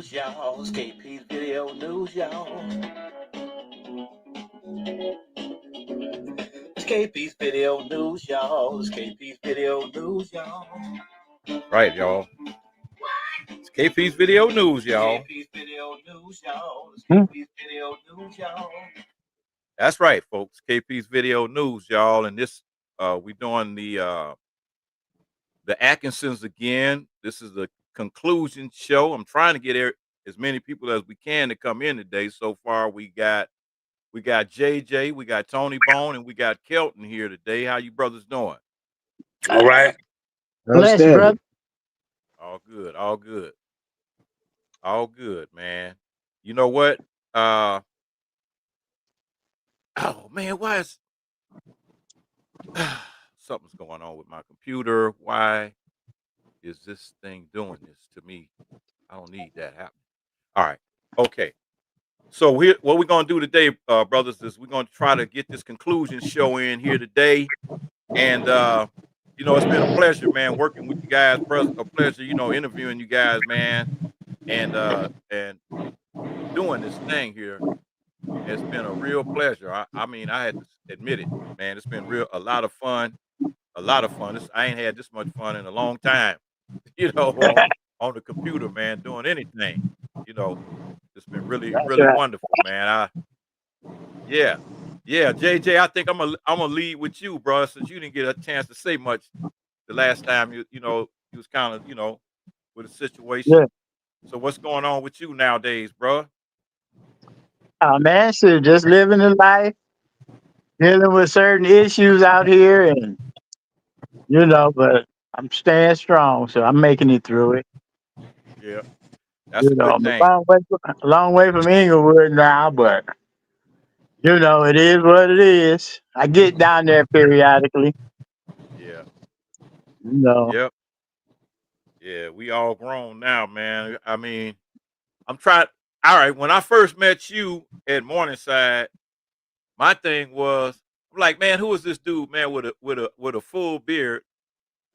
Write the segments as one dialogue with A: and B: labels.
A: news, y'all. It's KP's video news, y'all. It's KP's video news, y'all. It's KP's video news, y'all.
B: Right, y'all. It's KP's video news, y'all.
A: KP's video news, y'all. It's KP's video news, y'all.
B: That's right, folks. KP's video news, y'all. And this, we doing the Atkinsons again. This is the conclusion show. I'm trying to get as many people as we can to come in today. So far, we got JJ, we got Tony Bone, and we got Kelton here today. How you brothers doing?
C: All right.
D: Bless you, brother.
B: All good, all good. All good, man. You know what? Oh man, why is something's going on with my computer? Why is this thing doing this to me? I don't need that happening. All right. Okay. So what we're gonna do today, brothers, is we're gonna try to get this conclusion show in here today. And you know, it's been a pleasure, man, working with you guys. A pleasure, you know, interviewing you guys, man, and doing this thing here. It's been a real pleasure. I mean, I had to admit it, man. It's been a lot of fun. A lot of fun. I ain't had this much fun in a long time, you know, on the computer, man, doing anything. You know, it's been really wonderful, man. Yeah, JJ, I think I'm gonna lead with you, bro, since you didn't get a chance to say much the last time. You know, you was kind of, you know, with a situation.
D: Yeah.
B: So what's going on with you nowadays, bro?
D: Oh man, shit, just living the life, dealing with certain issues out here, and you know, but I'm staying strong, so I'm making it through it.
B: Yeah, that's a good
D: I'm
B: thing.
D: a long way from Inglewood now, but you know, it is what it is. I get down there periodically.
B: Yeah.
D: You know.
B: Yep. Yeah, we all grown now, man. I mean, I'm trying. All right, when I first met you at Morningside, my thing was, I'm like, man, who is this dude, man, with a full beard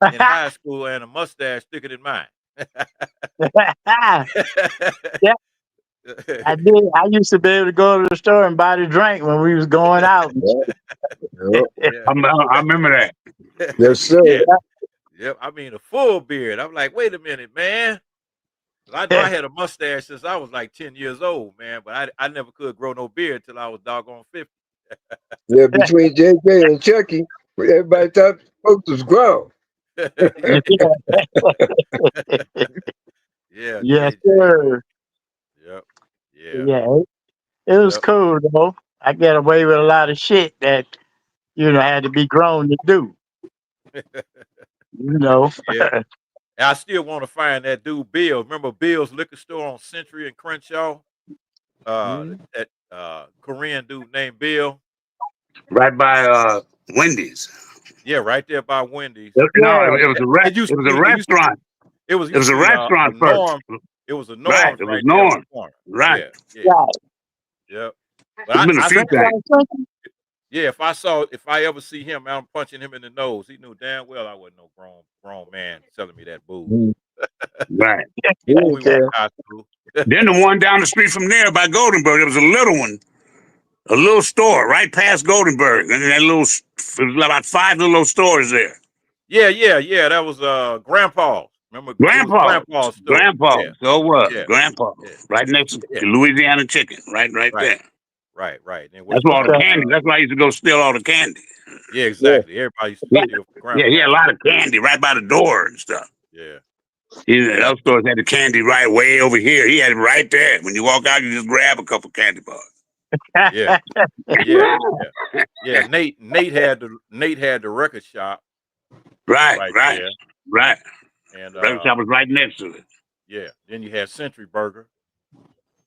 B: in high school and a mustache thicker than mine?
D: Yeah, I did. I used to be able to go to the store and buy the drink when we was going out.
C: Yeah. I remember that.
E: Yes, sir.
B: Yeah. Yep. I mean, a full beard. I'm like, wait a minute, man. I know I had a mustache since I was like 10 years old, man, but I never could grow no beard till I was doggone 50.
E: Yeah, between JJ and Chucky, everybody thought folks was grown.
B: Yeah.
D: Yes,
B: JJ.
D: sir.
B: Yep. Yeah.
D: Yeah, it was cool though. I got away with a lot of shit that you know had to be grown to do. You know.
B: Yeah. And I still want to find that dude Bill. Remember Bill's liquor store on Century and Crenshaw? That Korean dude named Bill.
C: Right by Wendy's.
B: Yeah, right there by Wendy's.
C: No, it was a restaurant.
B: It was
C: a restaurant first.
B: Norm. It was a Norm.
C: Right, it was Norm. Right.
B: Yeah. Yep. But
C: it's been a few times.
B: Yeah, if I ever see him, I'm punching him in the nose. He knew damn well I wasn't no grown man telling me that boo.
C: Right.
B: We went to high school.
C: Then the one down the street from there by Goldenberg, there was a little one, a little store right past Goldenberg, and that little, it was about 5 little stores there.
B: Yeah. That was Grandpa's. Remember
C: Grandpa's store. Grandpa's.
B: Yeah.
C: So it was.
B: Yeah.
C: Grandpa's.
B: Yeah.
C: Right next to Louisiana Chicken. Right there.
B: Right.
C: That's where all the candy. That's why I used to go steal all the candy.
B: Yeah, exactly. Yeah. Everybody used to steal from Grandpa.
C: Yeah, he had a lot of candy right by the door and stuff.
B: Yeah.
C: Those stores had the candy right way over here. He had it right there. When you walk out, you just grab a couple candy bars.
B: Yeah. Nate had the record shop.
C: Right.
B: And
C: record shop was right next to it.
B: Yeah. Then you had Century Burger.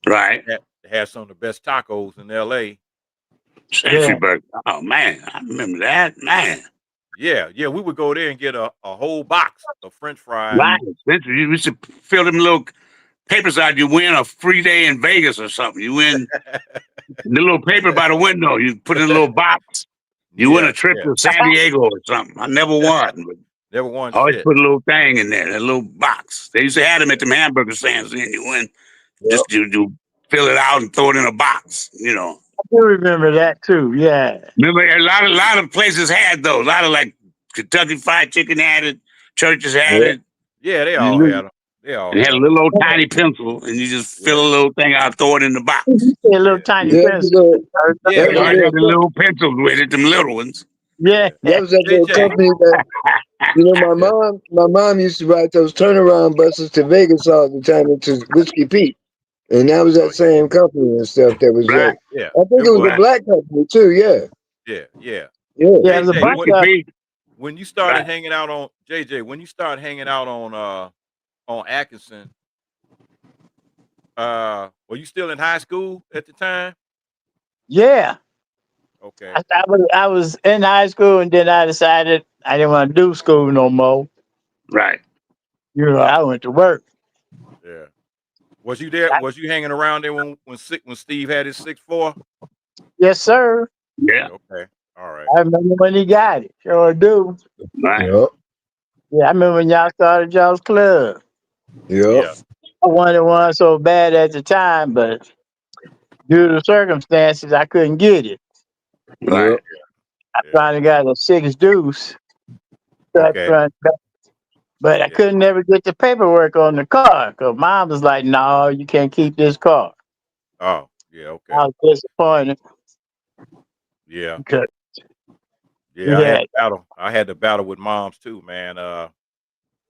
C: Right.
B: They had some of the best tacos in LA.
C: Century Burger. Oh man, I remember that, man.
B: Yeah, we would go there and get a whole box of French fries.
C: Right. You used to fill them little papers out. You win a free day in Vegas or something. You win the little paper by the window. You put in a little box. You win a trip to San Diego or something. I never won. But
B: never won.
C: I always put a little thing in there, a little box. They used to have them at them hamburger stands. Then you win Just you fill it out and throw it in a box. You know.
D: I do remember that too. Yeah.
C: Remember, a lot of places had those. A lot of like Kentucky Fried Chicken had it. Churches had it.
B: Yeah, they all
C: You
B: had them. They all
C: had
B: had
C: a
B: them.
C: little old tiny pencil, and you just fill
B: Yeah.
C: a little thing out, throw it in the box.
D: A little
B: Yeah.
D: tiny
E: Yeah,
D: pencil.
B: Yeah,
C: They
B: we
C: already
B: had.
C: had the little pencils with it, them little ones.
D: Yeah.
E: that was that little
B: JJ.
E: company that my
B: Yeah.
E: mom used to ride those turnaround buses to Vegas all the time into Whiskey Peak. And that was that
B: Oh,
E: same company and stuff that was
C: Right.
B: yeah.
E: I think
B: It
E: it was
B: was.
E: a
C: Right.
E: black company too, yeah.
B: Yeah. Yeah.
E: Yeah.
D: Yeah, it was a
B: JJ,
D: bunch
C: Whiskey
D: of
C: Peak.
B: when you started
C: Right.
B: hanging out on JJ, when you started hanging out on Atkinson, were you still in high school at the time?
D: yeah.
B: Okay.
D: I was in high school and then I decided I didn't want to do school no more.
C: Right.
D: I went to work.
B: Yeah. Was you there? Was you hanging around there when Steve had his 6'4"?
D: Yes, sir.
C: Yeah.
B: Okay. All right.
D: I remember when he got it. Sure do.
C: Right.
E: Yeah.
D: Yeah, I remember when y'all started y'all's club.
E: Yeah.
B: Yeah.
D: I wanted one so bad at the time, but due to circumstances, I couldn't get it.
E: Yeah.
C: Right.
D: I
B: Yeah.
D: finally got a 6 deuce, cut
B: Okay.
D: front, back, but I
B: Yeah.
D: couldn't never get the paperwork on the car because mom was like, "No, you can't keep this car."
B: Oh. Yeah. Okay.
D: I was disappointed
B: Yeah.
D: because
B: Yeah.
D: we had,
B: I had to battle with moms too, man.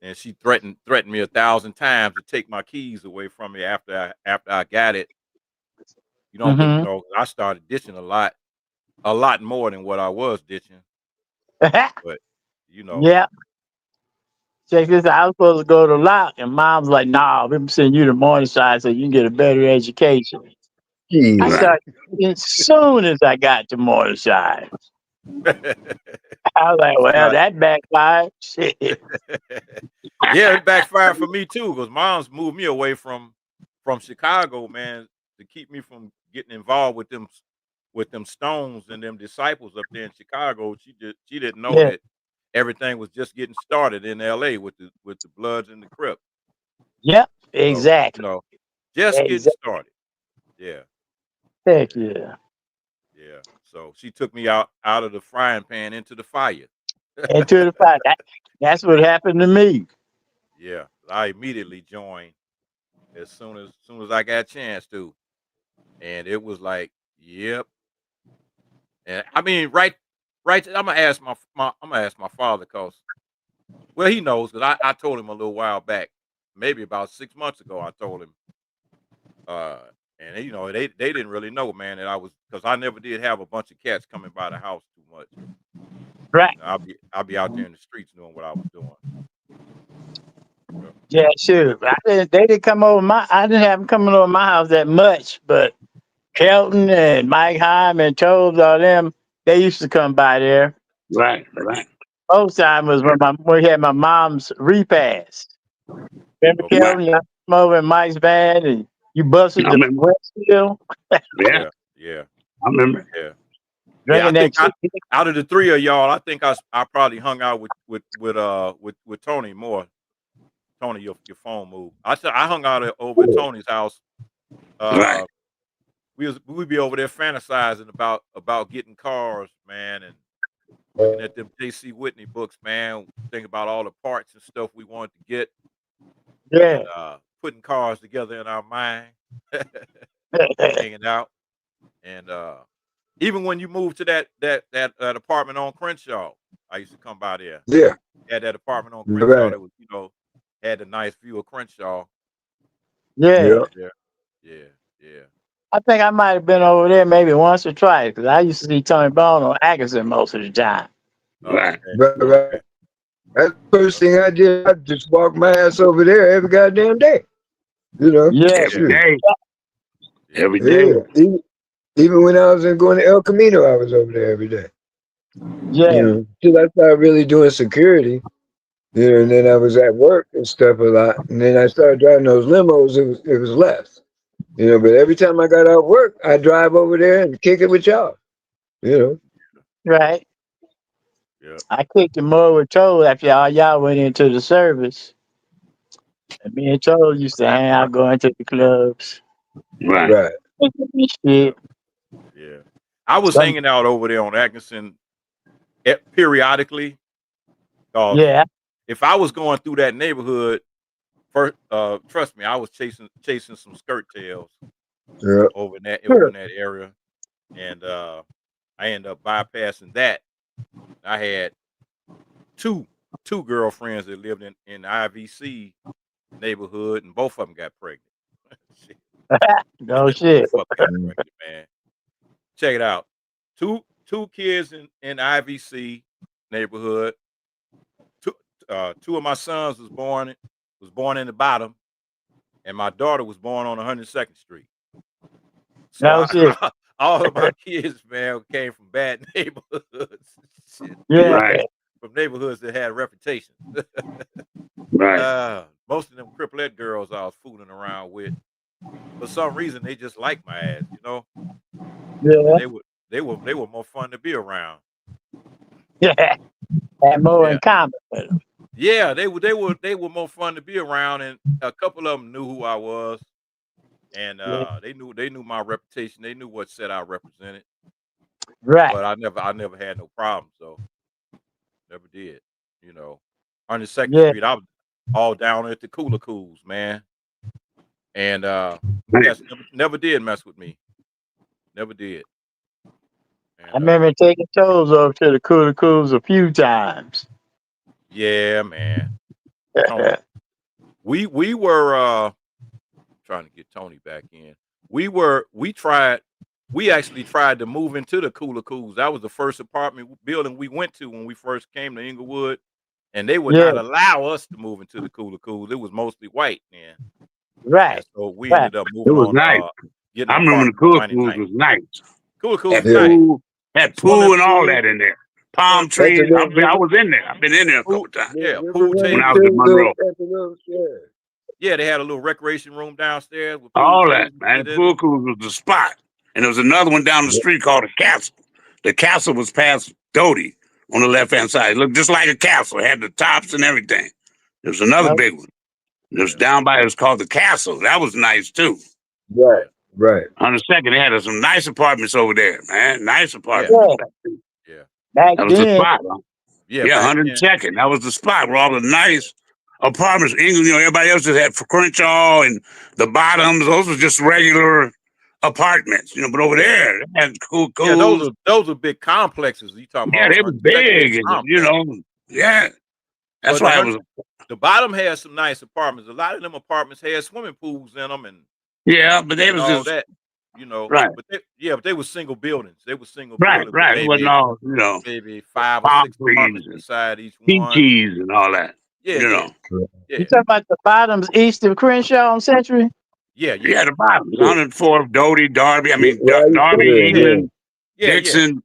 B: And she threatened me 1,000 times to take my keys away from me after I got it. Because
D: hmm
B: I started ditching a lot more than what I was ditching. But you know,
D: yeah. Check this out. I was supposed to go to Lock, and mom's like, "Nah, we're sending you to Morningside so you can get a better education." I
E: Jeez.
C: Right.
D: started as soon as I got to Morningside. I was like,
B: you
D: "Well,
B: start.
D: that backfired." Shit.
B: Yeah, it backfired for me too, because mom's moved me away from Chicago, man, to keep me from getting involved with them Stones and them disciples up there in Chicago. She didn't know
D: Yeah.
B: that everything was just getting started in LA with the Bloods and the Crips.
D: Yep.
B: So,
D: Exactly.
B: just getting
D: Exactly.
B: started. Yeah.
D: Heck
B: Yeah.
D: yeah.
B: Yeah. So she took me out of the frying pan into the fire.
D: And to the fact that's what happened to me.
B: Yeah. I immediately joined as soon as I got a chance to. And it was like, yep. And I mean, right. I'm gonna ask my father, because he knows, because I told him a little while back, maybe about 6 months ago. I told him, uh, and they didn't really know, man, that I was, because I never did have a bunch of cats coming by the house too much.
D: Right.
B: I'll be out there in the streets doing what I was doing.
D: Yeah, sure. They didn't come over I didn't have them coming over my house that much, but Kelton and Mike Heim and Tobes, all them, they used to come by there.
C: Right. Right.
D: Most time was when we had my mom's repast. Remember
B: Okay.
D: Kelton? Y'all come over in Mike's van and you busted
C: I
D: the
C: remember.
D: Westfield
C: Yeah.
B: Yeah. Yeah.
C: I remember.
B: Yeah. Yeah. I
D: drinking that
B: think
D: chicken.
B: out of the three of y'all, I think I probably hung out with Tony more. Tony, your phone moved. I hung out over at Tony's house.
C: Right.
B: Uh, we'd be over there fantasizing about getting cars, man, and looking at them J.C. Whitney books, man. Think about all the parts and stuff we wanted to get,
D: Yeah.
B: and putting cars together in our mind, hanging out, and even when you moved to that apartment on Crenshaw, I used to come by there.
E: Yeah.
B: Had that apartment on Crenshaw
E: Right.
B: that was, had a nice view of Crenshaw.
D: Yeah.
E: Yeah.
B: Yeah, yeah, yeah.
D: I think I might have been over there maybe once or twice because I used to see Tony Bone on Atkinson most of the time.
B: Oh,
C: Right.
B: okay,
E: Right.
B: okay.
E: That's the first thing I did. I just walked my ass over there every goddamn day.
D: Yeah.
C: Every
E: Shoot.
C: day.
B: Yeah.
C: Every day.
E: Yeah. Even when I was going to El Camino, I was over there every day.
D: Yeah.
E: Till I started really doing security. And then I was at work and stuff a lot. And then I started driving those limos. It was less. But every time I got out of work, I drive over there and kick it with y'all. You know.
D: Right.
B: Yeah.
D: I kicked it more with Toad after all y'all went into the service. And me and Toad used to hang out, go into the clubs.
C: Right.
E: Right.
D: Shit.
B: Yeah. I was
D: Some,
B: hanging out over there on Atkinson periodically. Cause
D: yeah.
B: if I was going through that neighborhood, first, trust me, I was chasing some skirt tails
E: Yeah.
B: over in
D: Sure.
B: that area, and I ended up bypassing that. I had two girlfriends that lived in IVC neighborhood, and both of them got pregnant. Shit.
D: No shit.
B: Both of them got pregnant, man. Check it out. Two kids in IVC neighborhood. Two of my sons was born in the bottom, and my daughter was born on 102nd Street. So
D: No shit.
B: all of my kids, man, came from bad neighborhoods. Shit,
D: Yeah.
C: Right.
B: from neighborhoods that had reputations.
C: Right.
B: Most of them crippled girls I was fooling around with, for some reason, they just liked my ass, you know.
D: Yeah.
B: And they were more fun to be around.
D: Yeah. Had more
B: Yeah,
D: in common with them.
B: yeah, they were more fun to be around, and a couple of them knew who I was, and
D: Yeah.
B: they knew my reputation. They knew what set I represented,
D: Right.
B: but I never had no problems, so never did. You know, 102nd
D: Yeah.
B: Street, I was all down at the Cooler Cools, man, and
C: Right.
B: yes, never did mess with me, never did,
D: I
B: and
D: remember taking toes over to the Cooler Cools a few times.
B: yeah, man, Tony, we were trying to get Tony back in. We actually tried to move into the Cooler Cools. That was the first apartment building we went to when we first came to Inglewood, and they would
D: Yeah.
B: not allow us to move into the Cooler Cools. It was mostly white then, and
D: Right.
B: so we
D: Right.
B: ended up
C: It
B: moving
C: was
B: on,
C: nice.
B: getting
C: I
B: an
C: remember the
B: apartment on
C: cool foods
B: 99th.
C: was nice.
B: Cooler Cools
C: Had
B: was
E: Yeah.
B: nice.
C: pool, had
B: Swimming
C: pool and all
B: pool,
C: that in there. Palm
B: swimming
E: At the
C: trees.
B: pool,
E: little
C: I
E: river,
C: was in there. I've been in there a
B: pool,
C: couple times
E: the
B: yeah,
E: river
B: pool
C: when
E: run
C: I
B: tables.
C: was in
E: through
C: Monroe.
E: at the little yeah.
B: Yeah, they had a little recreation room downstairs with pool
C: All that,
B: tables and
C: man.
B: shit in
C: Pool
B: them.
C: Cruise was the spot. And there was another one down the street called the Castle. The Castle was past Doty on the left hand side. It looked just like a castle. It had the tops and everything. There was another
D: No,
C: big one. It was
B: Yeah,
C: down by it was called the Castle. That was nice too.
E: Right.
B: yeah,
E: Right.
C: On the second, they had some nice apartments over there, man. Nice
B: yeah,
C: apartments.
D: yeah.
B: yeah,
D: Back
C: That was the
D: then.
C: spot. Huh?
B: yeah.
C: Yeah,
B: Back then,
C: 102nd. That was the spot where all the nice apartments, England, everybody else just had for Crenshaw and the bottoms. Those were just regular apartments, but over
B: yeah.
C: there, they had cool
B: Yeah,
C: cools.
B: those are big complexes. You talking
C: Yeah,
B: about
C: they were
B: 102nd is
C: big,
B: a
C: and
B: complex.
C: yeah. That's
B: But
C: why it was.
B: the bottom has some nice apartments. A lot of them apartments had swimming pools in them
C: Yeah, but they
B: and
C: was
B: all
C: just
B: that, you know.
C: right,
B: But they were single buildings. They were single
C: right,
B: buildings with
C: right. It wasn't all
B: maybe 5 or
C: palm
B: 6
C: trees
B: apartments
C: and
B: inside each one.
C: peaches and all that.
B: Yeah,
C: You
B: yeah,
C: know,
D: You
B: yeah,
D: talking about the bottoms east of Crenshaw on Century?
B: yeah, yeah,
C: yeah, the bottoms,
E: Yeah.
C: 104, Doty, Darby. I mean,
E: Where I used to
C: Darby,
E: live,
B: yeah,
E: yeah.
C: England,
B: yeah, yeah,
C: Dixon,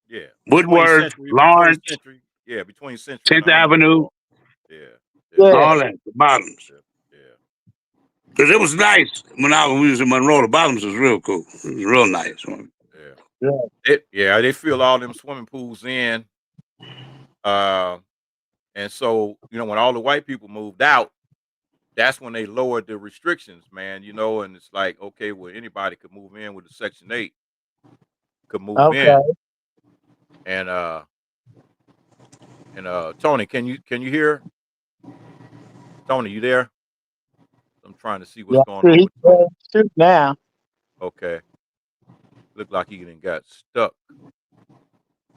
B: yeah.
C: Woodward, Lawrence,
B: Between Century and
C: 10th Avenue,
B: 104. Yeah, yeah,
D: Yeah.
C: all that, the bottoms.
B: yeah, yeah.
C: Because it was nice when we was in Monroe. The bottoms was real cool. It was real nice.
B: Yeah.
D: Yeah.
B: They fill all them swimming pools in. And so, when all the white people moved out, that's when they lowered the restrictions, man, and it's like, okay, well, anybody could move in with a Section 8, could move
D: Okay.
B: in. And Tony, can you hear? Tony, you there? I'm trying to see what's
D: Yeah.
B: going
D: See,
B: on
D: he's
B: with Tony.
D: shoot now.
B: Okay. Look like he done got stuck.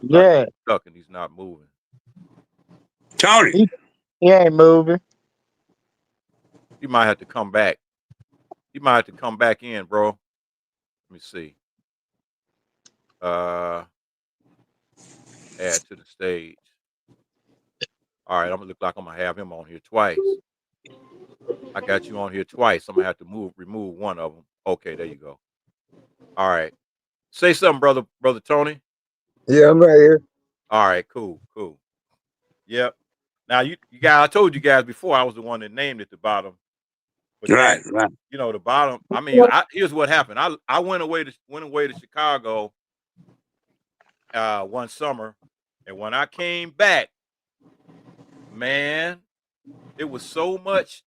D: Yeah.
B: Stuck and he's not moving.
C: Tony,
D: He ain't moving.
B: You might have to come back. You might have to come back in, bro. Let me see. Add to the stage. All right, I'm gonna look like I'm gonna have him on here twice. I got you on here twice. I'm gonna have to remove one of them. Okay, there you go. All right. Say something, brother Tony.
E: Yeah, I'm right here.
B: All right, cool. Yep. Now you guys, I told you guys before I was the one that named it the bottom. But
C: right,
B: then,
C: right.
B: the bottom. I mean, here's what happened. I went away to Chicago one summer, and when I came back, man, it was so much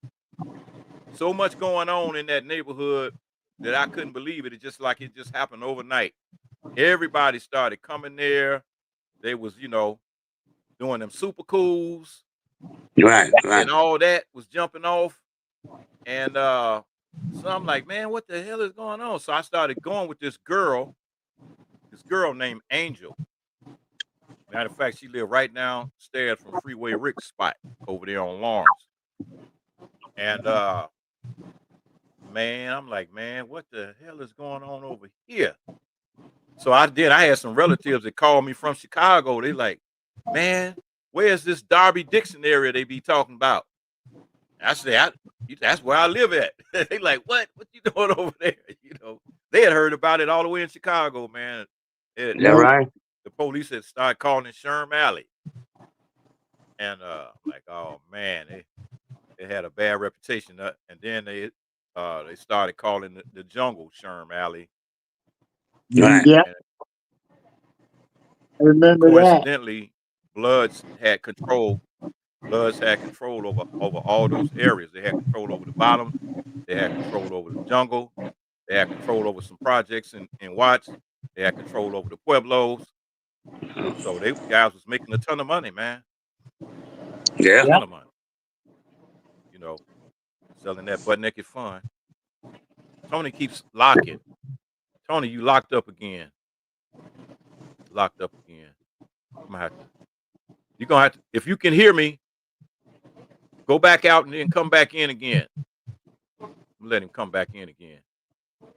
B: going on in that neighborhood. that I couldn't believe it. It just happened overnight. Everybody started coming there. They was, doing them super cools
C: Right, right.
B: and all that was jumping off. And so I'm like, man, what the hell is going on? So I started going with this girl named Angel. Matter of fact, she lived right downstairs from Freeway Rick's spot over there on Lawrence. And man, I'm like, man, what the hell is going on over here? So I had some relatives that called me from Chicago. They like, man, where's this Darby Dixon area they be talking about? I said, that's where I live at. They like, what you doing over there? They had heard about it all the way in Chicago, man.
C: Yeah, right.
B: The police had started calling it Sherm Alley. And like, oh man, they had a bad reputation. And then they started calling the jungle Sherm Alley.
C: Right.
D: Yeah, I remember that.
B: Coincidentally, Bloods had control over all those areas. They had control over the bottoms. They had control over the jungle. They had control over some projects in Watts. They had control over the Pueblos. So they guys was making a ton of money, man.
C: Yeah.
B: A ton of money. Selling that butt naked fun. Tony keeps locking. Tony, you locked up again. Locked up again. You're gonna have to, if you can hear me, go back out and then come back in again. Let him come back in again.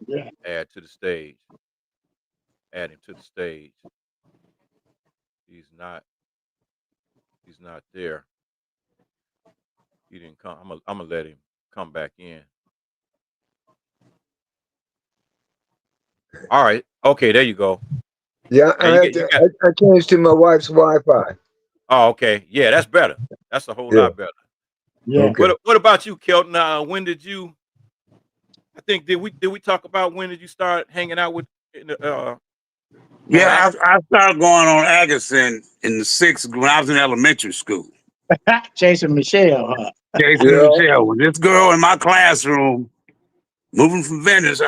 D: Yeah.
B: Add to the stage. Add him to the stage. He's not there. He didn't come. I'm gonna let him come back in. All right. Okay, there you go.
E: Yeah, I changed to my wife's Wi-Fi.
B: Oh, okay. Yeah, that's better. That's a whole lot better.
D: Yeah.
E: Okay.
B: What about you, Kelton? When did you? I think did we talk about when did you start hanging out with?
C: Yeah, I started going on Atkinson in the 6th when I was in elementary school.
D: Chasing Michelle, huh?
C: Jason and Michelle. When this girl in my classroom, moving from Venice,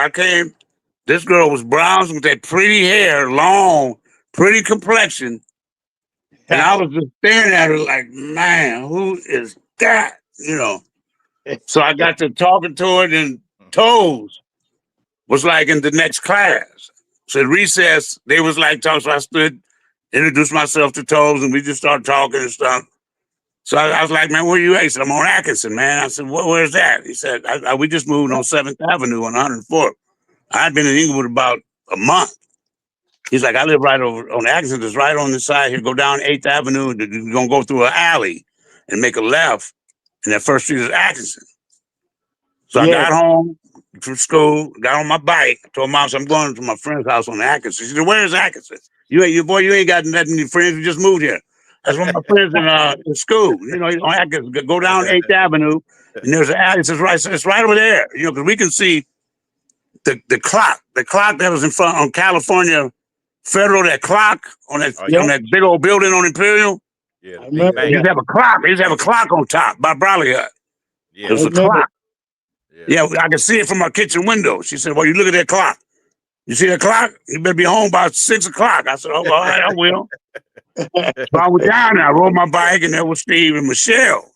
C: this girl was brown with that pretty hair, long, pretty complexion. And I was just staring at her like, man, who is that? So I got to talking to her, and Toes was like in the next class. So at recess, they was like talking. So I stood, introduced myself to Toes, and we just started talking and stuff. So I was like, man, where you at? He said, I'm on Atkinson, man. I said, where's that? He said, we just moved on 7th Avenue on 104th. I'd been in Inglewood about a month. He's like, I live right over on Atkinson. It's right on the side here. Go down 8th Avenue. You're going to go through an alley and make a left. And that first street is Atkinson. So I got home from school, got on my bike. I told Mom, I'm going to my friend's house on Atkinson. She said, where's Atkinson? You ain't got that many friends. You just moved here. That's one of my friends in school. On Atkinson. Go down 8th Avenue, and there's an alley. It's right over there. Because we can see the clock. The clock that was in front on California Federal, that clock on that big old building on Imperial.
B: Yeah,
C: they used to have a clock. They used to have a clock on top by Bradley Hut.
B: Yeah,
C: it was a clock. Yeah, I could see it from our kitchen window. She said, well, you look at that clock. You see that clock? You better be home by 6 o'clock. I said, oh, all right, I will. So I went down there. I rode my bike, and there was Steve and Michelle,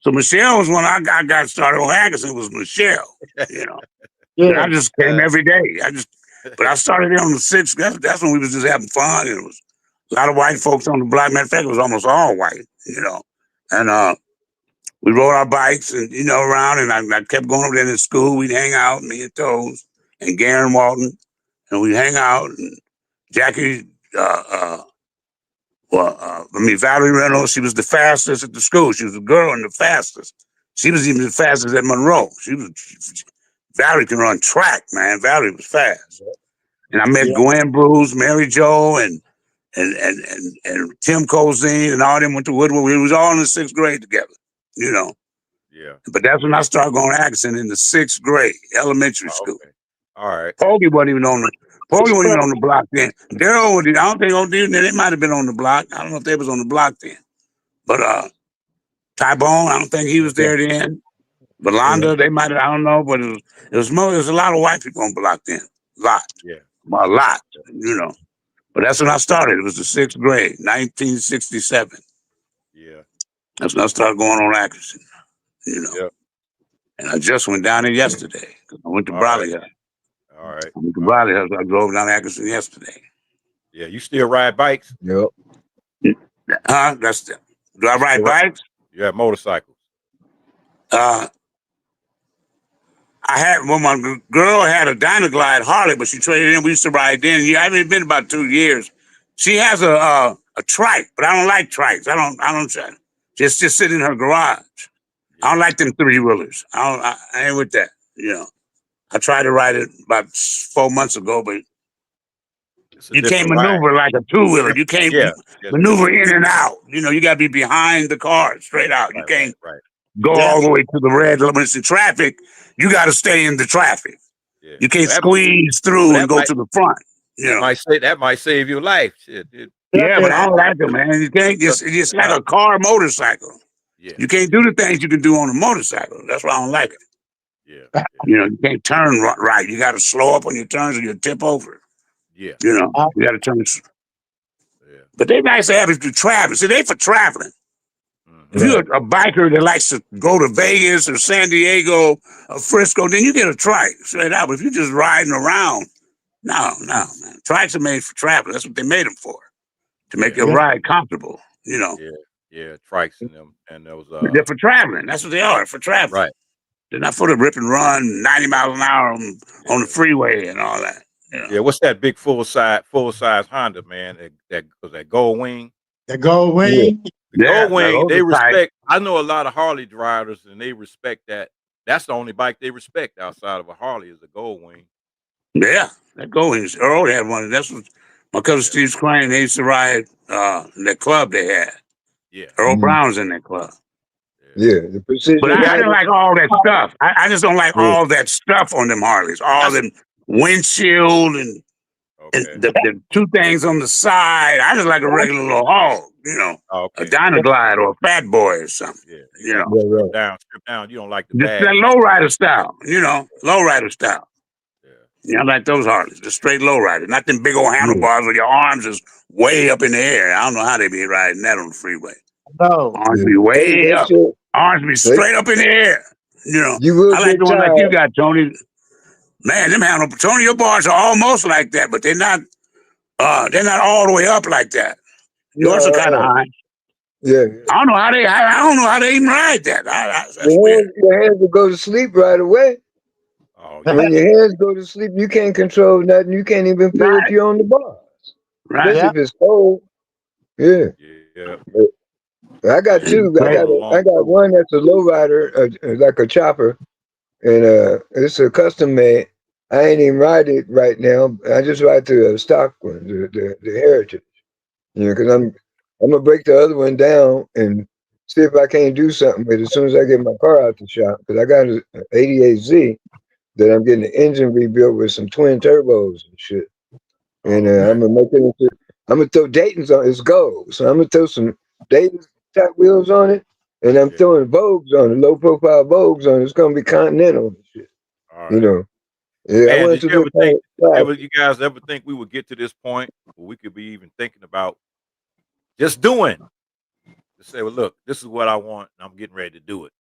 C: So Michelle was when I got started on Atkinson. It was Michelle, And I just came every day. But I started there on the 6th. That's when we was just having fun. And it was a lot of white folks on the block. Matter of fact, it was almost all white, And we rode our bikes and, around. And I kept going over there to school. We'd hang out, me and Toes and Garen Walton. And we'd hang out. And Jackie, Valerie Reynolds, she was the fastest at the school. She was the girl and the fastest. She was even the fastest at Monroe. Valerie can run track, man. Valerie was fast. And I met Gwen Bruce, Mary Jo, and Tim Cozine, and all them went to Woodward. We was all in the 6th grade together,
B: Yeah.
C: But that's when I started going to Atkinson in the 6th grade, elementary school.
B: Okay. All right.
C: Poggy wasn't even on the block then. Daryl, I don't think they might have been on the block. I don't know if they was on the block then. But Tybone, I don't think he was there then. Belanda, they might have, I don't know, but it was more, there's a lot of white people on block then. A lot, you know. But that's when I started. It was the 6th grade, 1967.
B: Yeah.
C: That's when I started going on Atkinson, you know.
B: Yep.
C: And I just went down there yesterday. I went to Bradley House.
B: All right.
C: I went to Bradley House. I drove down to Atkinson yesterday.
B: Yeah, you still ride bikes?
E: Yep.
C: Do I ride bikes?
B: You have motorcycles?
C: My girl had a Dynaglide Harley, but she traded in. We used to ride then. I haven't been about 2 years. She has a trike, but I don't like trikes. I don't just sit in her garage. I don't like them 3-wheelers. I ain't with that. You know, I tried to ride it about 4 months ago, but you can't maneuver like a 2-wheeler. You can't maneuver in and out. You know, you got to be behind the car straight out. You can't go all the way to the red. When it's in traffic, you got to stay in the traffic. Yeah. You can't squeeze through and go to the front. You know,
B: that might save your life. Shit,
C: yeah, but I don't like it, man. You can't it's like a car motorcycle. Yeah. You can't do the things you can do on a motorcycle. That's why I don't like it.
B: Yeah.
C: You know, you can't turn right. You got to slow up on your turns or you'll tip over.
B: Yeah.
C: You know, you got to turn. Yeah. But they nice to have it to travel. See, they for traveling. If you're a biker that likes to go to Vegas or San Diego or Frisco, then you get a trike straight out. But if you're just riding around, no, man. Trikes are made for travel. That's what they made them for, to make your ride comfortable. You know.
B: Yeah, trikes and them and those.
C: They're for traveling. That's what they are, for traveling.
B: Right.
C: They're not for the rip and run 90 miles an hour on the freeway and all that. You know?
B: Yeah, what's that big full size Honda, man? That was that Gold Wing.
D: The Gold Wing.
B: The Gold Wing. They respect. I know a lot of Harley drivers, and they respect that. That's the only bike they respect outside of a Harley is the Gold Wing.
C: Yeah, that Gold Wing. Earl had one. That's what my cousin Steve's Crane. They used to ride in that club they had.
B: Yeah,
C: Earl Brown's in that club.
E: Yeah, the precision.
C: But I didn't like all that stuff. I just don't like all that stuff on them Harleys. All them windshield and the two things on the side. I just like a regular little hog, you know, a Dynaglide or a Fat Boy or something. Yeah, you know,
B: strip down. You don't like the
C: just that lowrider style, you know, lowrider style. Yeah, I like those Harleys, the straight lowrider, not them big old handlebars where your arms is way up in the air. I don't know how they be riding that on the freeway.
D: No,
C: arms be way up. Arms be straight up in the air. You know, I like the one like you got, Tony. Man, them handle Tony, your bars are almost like that, but they're not all the way up like that. Yours are kind of high.
E: Yeah.
C: I don't know how they even ride that. That's
E: weird. Your hands will go to sleep right away.
B: Oh,
E: when your hands go to sleep, you can't control nothing. You can't even feel if you're on the bars.
C: Right.
E: Especially if it's cold. Yeah.
B: Yeah.
E: I got two. I got one that's a lowrider, like a chopper, and it's a custom made. I ain't even ride it right now. I just ride the stock one, the Heritage. You know, because I'm gonna break the other one down and see if I can't do something with it as soon as I get my car out the shop. Because I got an 88Z that I'm getting the engine rebuilt with some twin turbos and shit. And I'm gonna make it into. I'm gonna throw Dayton's on. It's gold, so I'm gonna throw some Dayton's top wheels on it, and I'm throwing Vogues on it, low profile Vogues on it. It's gonna be Continental and shit. You know. Yeah,
B: man, did you guys ever think we would get to this point where we could be even thinking about just doing? To say, well, look, this is what I want, and I'm getting ready to do it.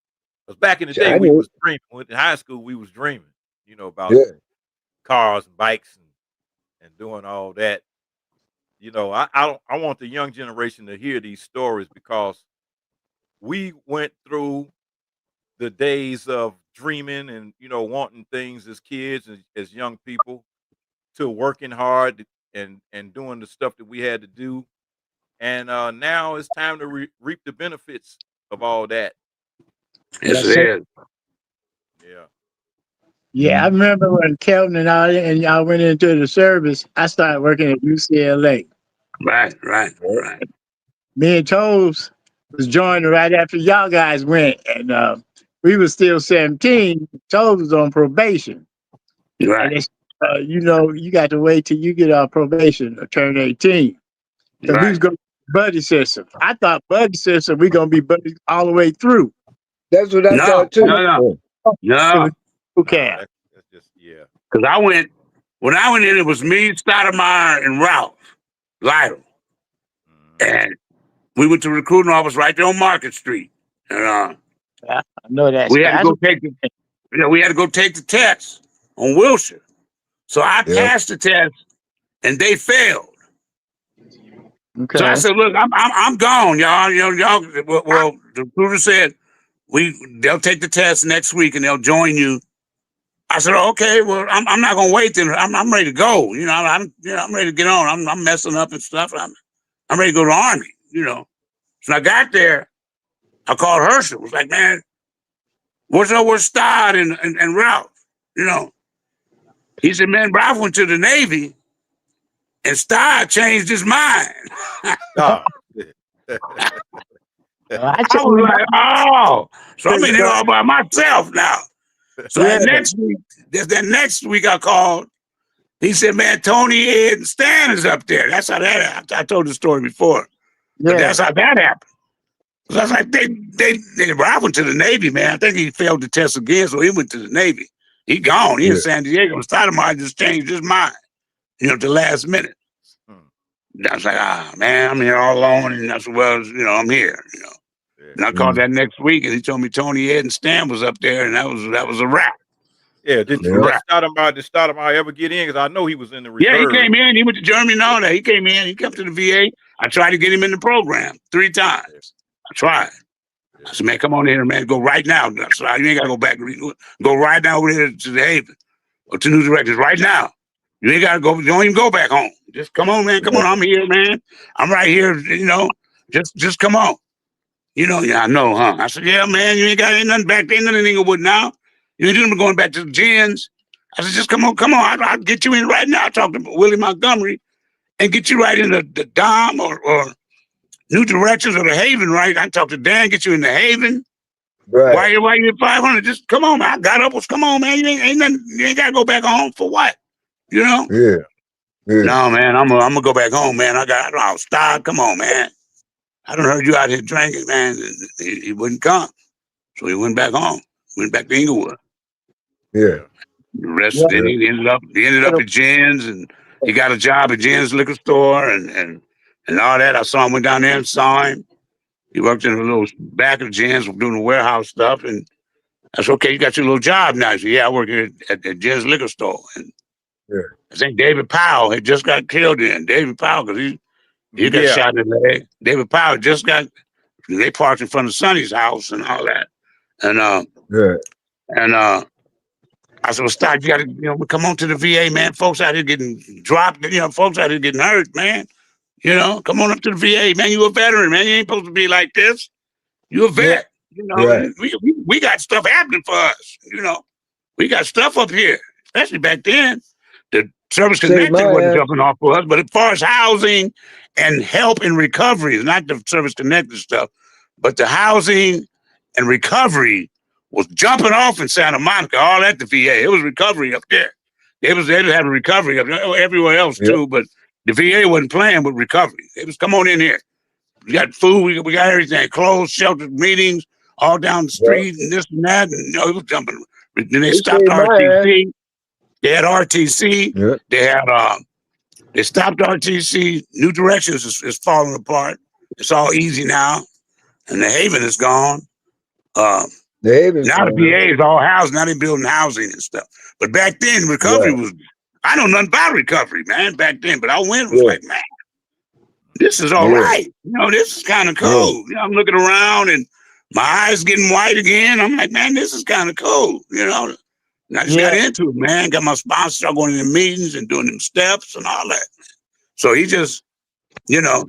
B: Because back in the day, we was dreaming. In high school, we was dreaming, you know, about cars and bikes and doing all that. You know, I want the young generation to hear these stories because we went through the days of dreaming and, you know, wanting things as kids and as young people to working hard and doing the stuff that we had to do. And now it's time to reap the benefits of all that.
C: Yes, it is.
B: Yeah.
D: Yeah, I remember when Kelvin and y'all went into the service, I started working at UCLA.
C: Right.
D: Me and Toves was joining right after y'all guys went, and we was still 17. Toves was on probation.
C: Right.
D: And you know, you got to wait till you get on probation or turn 18. Because we was going to buddy system. I thought buddy system, we going to be buddies all the way through.
E: That's what I thought too.
C: No. No,
D: Who
B: Nah,
D: can?
B: that's just
C: because when I went in, it was me, Stoudemire, and Ralph Lytle.
B: Mhm.
C: And we went to the recruiting office right there on Market Street. And
D: I know that's
C: we had to
D: that's
C: go take we had to go take the test on Wilshire. So I
E: Yeah.
C: passed the test and they failed. So I
D: okay.
C: said, look, I'm gone, y'all. Y'all. Well, the recruiter said they'll take the test next week and they'll join you. I said, oh, okay, well, I'm not gonna wait then. I'm ready to go. I'm ready to get on. I'm messing up and stuff. I'm ready to go to the Army. So I got there, I called Herschel. Was like, man, what's up with Stodd and Ralph? He said, man, Ralph went to the Navy and Stodd changed his mind.
B: Oh,
D: I
C: I
D: tell
C: was
D: you,
C: like, oh, so I'm in here all by myself now. So
D: yeah,
C: that next week I called. He said, man, Tony, Ed, and Stan is up there. That's how that happened. I told the story before, but
D: yeah,
C: that's how that happened. So I was like, Ralph went to the Navy, man. I think he failed the test again, so he went to the Navy. He gone. He in
E: Yeah.
C: San Diego. Stoudemire just changed his mind, at the last minute.
B: Hmm.
C: I was like, man, I'm here all alone, and that's I'm here.
B: Yeah.
C: And I called that next week, and he told me Tony, Ed, and Stan was up there, and that was a wrap.
B: Yeah,
C: It
B: did
C: was a wrap.
B: Stoudemire ever get in? Because I know he was in the
C: Yeah, he
B: reserve.
C: came in. He went to Germany and all that. He came in. He came to the VA. I tried to get him in the program 3 times. I tried. I said, man, come on in here, man. Go right now. So you ain't got to go back. Go right now over here to the Haven or to New Directors right now. You ain't got to go. You don't even go back home. Just come on, man. Come on. I'm here, man. I'm right here. Just come on. Yeah, I know, huh? I said, yeah, man. You ain't nothing back there. Ain't nothing in Inglewood now. You ain't going back to the gins. I said, just come on. I'll get you in right now. I'll talk to Willie Montgomery and get you right in the Dom or New Directions or the Haven, right? I can talk to Dan, get you in the Haven.
E: Right.
C: Why you at 500? Just come on, man. I got up. Come on, man. You ain't nothing. You ain't got to go back home for what?
E: Yeah. Yeah.
C: No, man. I'm gonna go back home, man. I'll stop. Come on, man. I done heard you out here drinking, man. He wouldn't come, so he went back home. Went back to Inglewood.
E: Yeah.
C: The rest,
D: yeah.
C: then he ended up at Jen's, and he got a job at Jen's liquor store, and all that. I saw him, went down there and saw him. He worked in a little back of Jen's doing the warehouse stuff, and I said, okay, you got your little job now. He said, yeah, I work here at Jen's liquor store. And
E: Yeah.
C: I think David Powell had just got killed in. David Powell, because he got
B: Yeah.
C: shot in the leg. David Powell they parked in front of Sonny's house and all that. And I said, well, stop, you gotta, come on to the VA, man. Folks out here getting dropped, folks out here getting hurt, man. Come on up to the VA, man. You a veteran, man. You ain't supposed to be like this. You a vet.
E: Right.
C: We got stuff happening for us. We got stuff up here, especially back then. The Service
E: Saved
C: Connected
E: my
C: wasn't
E: ass.
C: jumping off for us, but as far as housing and help and recovery, not the Service Connected stuff, but the housing and recovery was jumping off in Santa Monica, all at the VA. It was recovery up there. They just had a recovery up there, everywhere else too, but the VA wasn't playing with recovery. It was, come on in here. We got food, we got everything, clothes, sheltered meetings, all down the
E: Yep.
C: street and this and that. And it was jumping. Then they
E: They
C: stopped
E: saved my ass.
C: RTC. They had RTC.
E: Yeah.
C: They stopped RTC. New Directions is falling apart. It's all easy now. And the Haven is gone.
E: The Haven's
C: Now the
E: gone.
C: VA is all housing. Now they building housing and stuff. But back then, recovery was, I know nothing about recovery, man, back then. But I went, was like, man, this is all right. This is kind of cool. I'm looking around and my eyes getting white again. I'm like, man, this is kind of cool. And I just got into it, man. Got my sponsor, started going to the meetings and doing them steps and all that. So he just,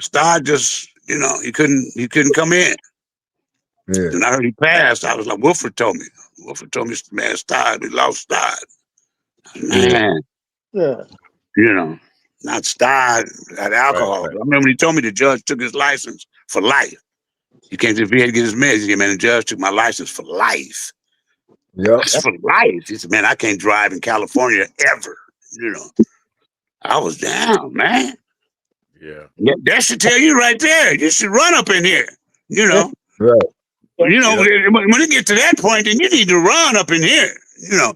C: started just, he couldn't come in.
E: Yeah.
C: And I heard he passed. I was like, Wilford told me, man, Stodd, we lost Stodd. Man, not Stodd, had alcohol.
B: Right.
C: I remember he told me the judge took his license for life. He came to the VA to get his meds. He said, man, the judge took my license for life.
E: Yep.
C: That's for life. He said, man, I can't drive in California ever. I was down, man.
B: Yeah.
C: That should tell you right there. You should run up in here,
E: Right.
C: You know, when it get to that point, then you need to run up in here. You know,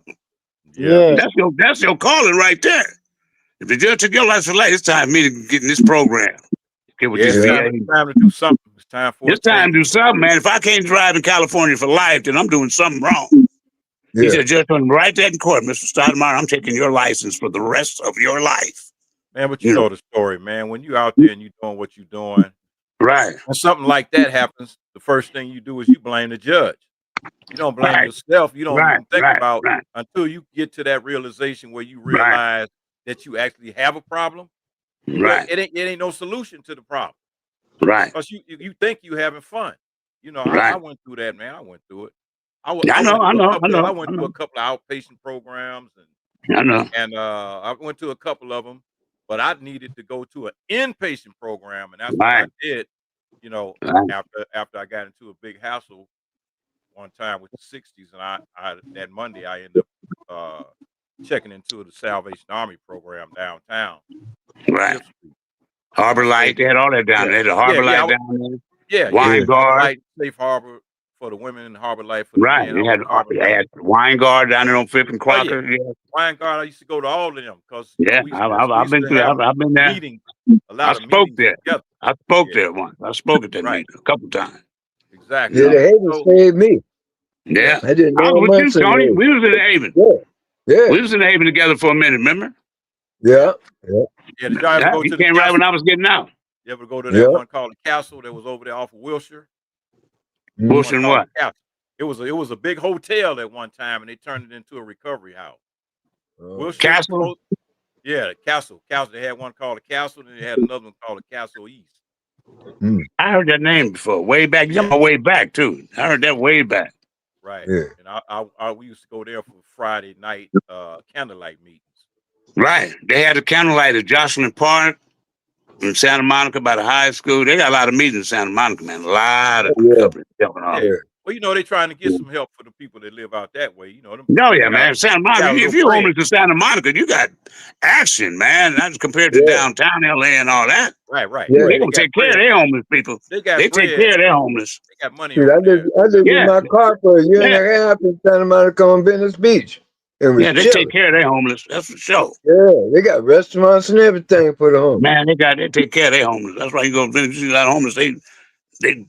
D: Yeah.
C: that's your calling right there. If the judge took your life for life, it's time for me to get in this program. Get with
B: Yeah,
C: this
B: it's
C: VA.
B: time to do something. It's time for
C: It's time to do something, man. If I can't drive in California for life, then I'm doing something wrong.
E: Yeah.
C: He said, Judge, write that in court, Mr. Stoudemire. I'm taking your license for the rest of your life.
B: Man, but you know the story, man. When you out there and you doing what you're doing,
C: Right.
B: when something like that happens, the first thing you do is you blame the judge. You don't blame yourself. You don't even think about until you get to that realization where you realize that you actually have a problem.
C: Right.
B: It ain't no solution to the problem.
C: Right.
B: Because you think you having fun. You know,
C: Right.
B: I went through that, man. I went through it. I
C: I
B: went through a couple of outpatient programs and I went to a couple of them, but I needed to go to an inpatient program, and that's what I did. You know, after I got into a big hassle one time with the 60s, and I that Monday I ended up checking into the Salvation Army program downtown.
C: Right. Harbor Light, they had all that down there. The Harbor Light down there.
B: Yeah,
C: Wine Guard.
B: Safe Harbor for the women and Harbor Light for the men.
C: They had Wine Guard down there on Fifth and Crocker.
B: Wine Guard, I used to go to all of them because
C: I've been there.
B: Meetings, a lot of meetings together.
C: I spoke there once. I spoke at that meeting a couple times.
B: Exactly.
E: Yeah, the Haven saved me.
C: Yeah.
E: I didn't
C: I
E: know
C: was with you, Tony. We was in the Haven.
E: Yeah.
C: We was in the Haven together for a minute, remember?
E: Yeah.
B: Yeah, did y'all ever go to the
C: came right when I was getting out.
B: You ever go to that one called the Castle that was over there off of Wilshire?
C: Wilshire what?
B: It was a big hotel at one time, and they turned it into a recovery house. Wilshire
C: Castle?
B: Yeah, the Castle. They had one called the Castle, and they had another one called the Castle East.
C: I heard that name before, way back. You know, way back too. I heard that way back.
B: Right.
E: Yeah.
B: And we used to go there for Friday night candlelight meetings. Right.
C: They had a candlelight at Jocelyn Park in Santa Monica by the high school. They got a lot of meetings in Santa Monica, man. A lot of recovery going on.
B: Yeah. Well, you know, they're trying to get some help for the people that live out that way. You know,
C: man. Santa Monica, if you're homeless in Santa Monica, you got action, man. That's compared to downtown LA and all that.
B: Right.
C: Yeah. They're going to take care of their homeless people. They take care of their homeless.
B: They got money.
E: Dude, I lived in my car for a year and a half in Santa Monica on Venice Beach.
C: They take care of their homeless. That's for sure.
E: Yeah, they got restaurants and everything for the homeless.
C: Man, they take care of their homeless. That's why you go to Venice, you see a lot of homeless. They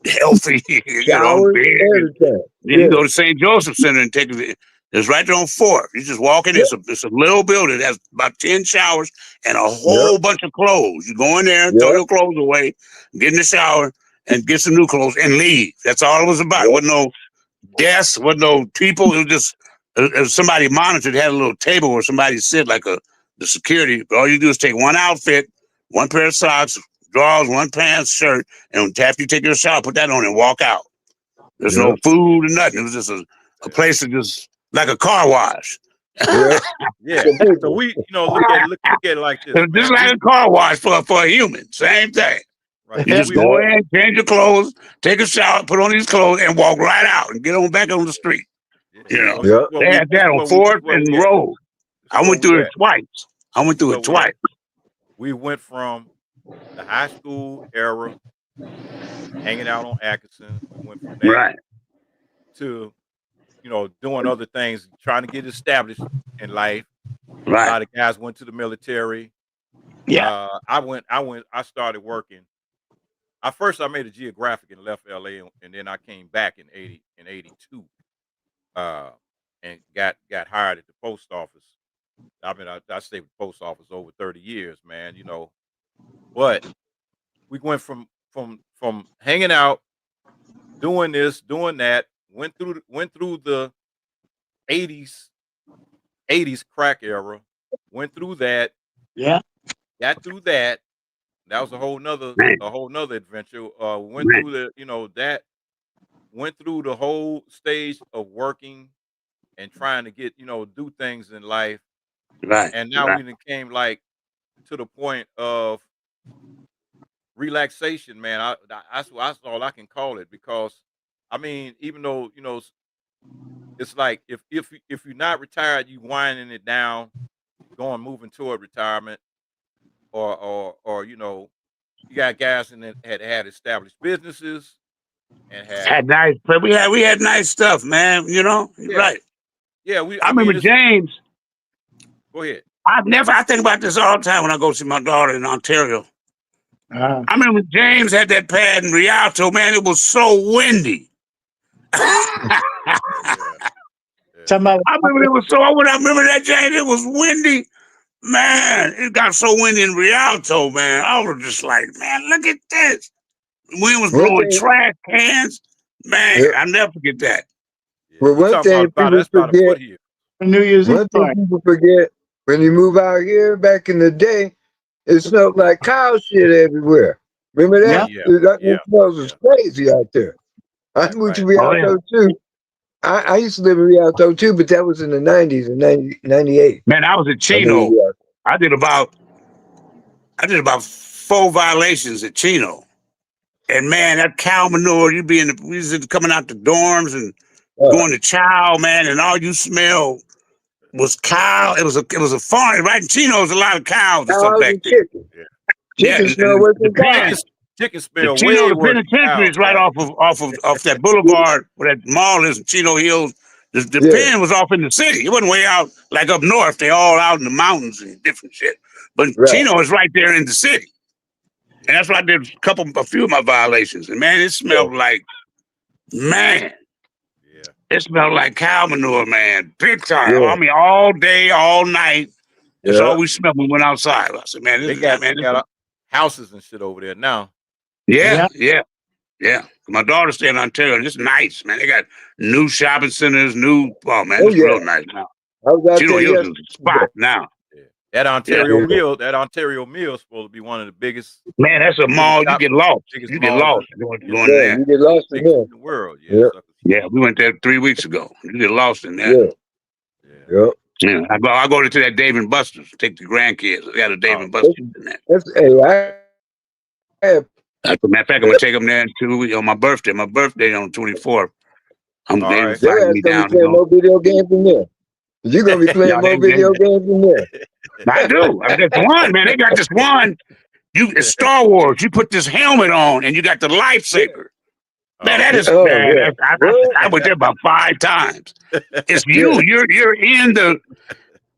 C: healthy,
E: Showers, everything.
C: You go to St. Joseph Center and take it. It's right there on 4th. You just walk in. It's a little building that has about 10 showers and a whole bunch of clothes. You go in there, throw your clothes away, get in the shower, and get some new clothes and leave. That's all it was about. It wasn't no guests, wasn't no people. It was just somebody monitored, had a little table where somebody sit like the security. But all you do is take one outfit, one pair of socks, drawers, one pants, shirt, and after you take your shower, put that on and walk out. There's no food or nothing. It was just a place to just like a car wash.
B: Yeah. So we, look at it like this.
C: Just like a car wash for a human. Same thing.
B: Right.
C: You just go in, change your clothes, take a shower, put on these clothes, and walk right out and get on back on the street. They had that on 4th and Road. I went through it twice.
B: We went from the high school era, hanging out on Atkinson. We went from that to, doing other things, trying to get established in life. A lot of guys went to the military.
D: Yeah.
B: I started working. I made a geographic and left LA, and then I came back in 82. And got hired at the post office. I stayed with the post office over 30 years, man, But we went from hanging out, doing this, doing that, went through the 80s crack era, went through that.
D: Yeah.
B: Got through that. That was a whole nother adventure. Went through went through the whole stage of working and trying to get, do things in life.
C: Right.
B: And now we came to the point of relaxation, man. That's all I can call it, because I mean, even though, it's like if you're not retired, you winding it down, moving toward retirement, or you got guys that had established businesses, and
C: Had nice, but we had nice stuff, man. You know,
B: yeah,
C: right?
B: yeah.
C: I remember James.
B: Go ahead.
C: I think about this all the time when I go see my daughter in Ontario.
D: Uh,
C: I remember James had that pad in Rialto, man. It was so windy.
D: somebody,
C: I remember it was so. When I remember that, James, it was windy. Man, it got so windy in Rialto, man. I was just like, man, look at this. The wind was
E: One
C: blowing
E: thing,
C: trash cans. Man,
E: yeah,
C: I'll never forget that.
B: Yeah.
E: well,
B: You
E: one
B: talking
E: thing
B: about
E: people
B: that's about a
E: forget,
B: foothill.
D: New Year's Eve
E: one thing
D: party.
E: people forget when you move out here back in the day, it smelled like cow shit everywhere. Remember
B: Oh
D: Yeah.
E: that?
B: yeah,
E: That
B: yeah,
E: smells was
B: yeah.
E: crazy out there. I
B: Right,
E: moved to
B: right.
C: Oh yeah,
E: Rialto too. I
B: Yeah.
E: used to live in Rialto too, but that was in the 90s, in 98.
C: man. I was at
E: I moved to
C: Chino.
E: Rialto.
C: I did about 4 violations at Chino. And man, that cow manure, we was coming out the dorms and going to chow, man, and all you smell was cow. It was a farm, right? In Chino, was a lot of cows and stuff
E: Cows
C: back
E: and
C: there.
E: chicken.
B: Yeah.
C: Yeah,
E: Chicken smell
C: and
E: worse
C: the
E: than
C: pen,
E: cows.
B: Chicken
C: the
B: smell
C: Chino,
B: way
C: the
B: worse than
C: penitentiary
B: cows
C: is right
B: back.
C: off that boulevard where that mall is in Chino Hills. The
E: Yeah,
C: pen was off in the city. It wasn't way out like up north. They all out in the mountains and different shit. But
E: right.
C: Chino is right there in the city. And that's why I did a few of my violations. And man, it
E: Yeah,
C: smelled like, man,
B: Yeah.
C: it smelled like cow manure, man. Big time.
E: yeah,
C: I mean, all day, all night. That's
E: yeah.
C: all we smelled when we went outside. I said, man,
B: They got houses and shit over there now.
C: yeah,
D: Yeah.
C: yeah, yeah. My daughter staying in Ontario, and it's nice, man. They got new shopping centers, oh man,
E: Oh
C: it's
E: yeah.
C: real nice now.
E: I was out
C: Chino
E: there
C: Hills is a
E: yesterday.
C: spot now.
B: Yeah. That
C: Yeah.
B: Ontario Mill, is supposed to be one of the biggest
C: Man, that's a mall. You
B: shop,
C: get lost.
B: biggest
C: You get
B: malls
C: lost
B: in
C: going
E: Yeah,
C: there.
E: you get lost in
B: biggest
E: there.
B: in the world. Yeah,
E: Yeah,
B: suckers.
C: Yeah, we went there 3 weeks ago. You get lost in there.
E: yeah,
B: Yeah.
E: yeah.
C: Yeah, I go to that Dave and Buster's. Take the grandkids. I got a Dave
B: Oh,
C: and
B: yeah.
C: Buster's in there.
E: Hey,
B: Okay.
E: I have,
C: As a matter of fact, I'm gonna take them there on my birthday. My birthday on the 24th.
B: All
C: They
B: right.
E: your
C: invited
E: ass
C: me
E: gonna be
C: down to
E: playing
C: go.
E: more video games than there. You're gonna be
C: No,
E: playing more video games than there.
C: I do. I just one, man. They got this one. It's Star Wars. You put this helmet on and you got the lightsaber. Man,
B: Oh
C: that
B: yeah.
C: is
E: Oh
C: man.
E: yeah.
C: I
E: What?
C: went there about 5 times. It's
E: Yeah.
C: you. You're in the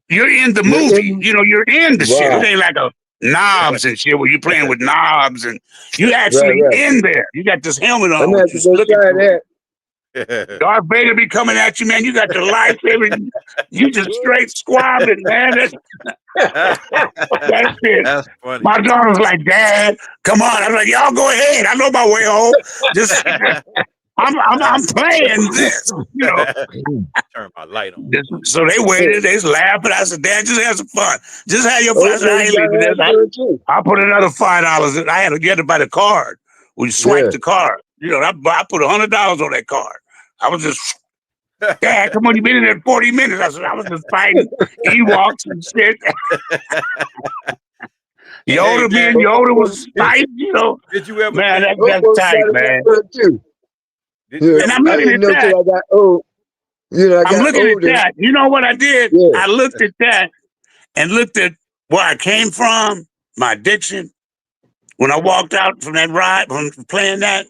E: You're
C: movie.
E: in.
C: You know, you're in the shit. It
E: Wow.
C: ain't like a knobs and shit where you're playing with knobs and you
E: Right,
C: actually
E: right.
C: in there. You got this helmet
E: I'm
C: on,
E: gonna
C: which
E: have
C: you
E: to go
C: looking
E: try
C: through.
E: that.
C: Darth Vader be coming at you, man. You got the lightsaber. You just straight squabbling, man. That's it.
B: That's funny.
C: My daughter's like, Dad, come on. I'm like, y'all go ahead. I know my way home. Just I'm playing this, you know.
B: Turn my light on.
C: So they waited. They was laughing. I said, Dad, just have some fun. Just have your fun. I
E: Okay,
C: said, I
E: you
C: ain't leaving
E: gotta
C: this.
E: have fun too.
C: I put another $5 in. You had to buy the card. We swipe
E: Yeah.
C: the card. You know, I put $100 on that card. I was just, Dad, come on, you been in there 40 minutes. I said, I was just fighting Ewoks and shit.
B: Hey, Dad,
C: Yoda was nice, you know.
B: did you ever
C: Man,
B: think?
E: Those
C: that's
E: folks
C: tight,
E: gotta have
C: man.
E: fun too.
B: Did you
E: Yeah.
C: And
B: ever
C: I'm
E: I
C: looking
B: think?
E: didn't
C: at
E: know
C: that.
E: till I got old. You know, I
C: I'm
E: got
C: looking at
E: older.
C: that. You know what I did?
E: Yeah.
C: I looked at that and looked at where I came from, my addiction. When I walked out from that ride, from playing that,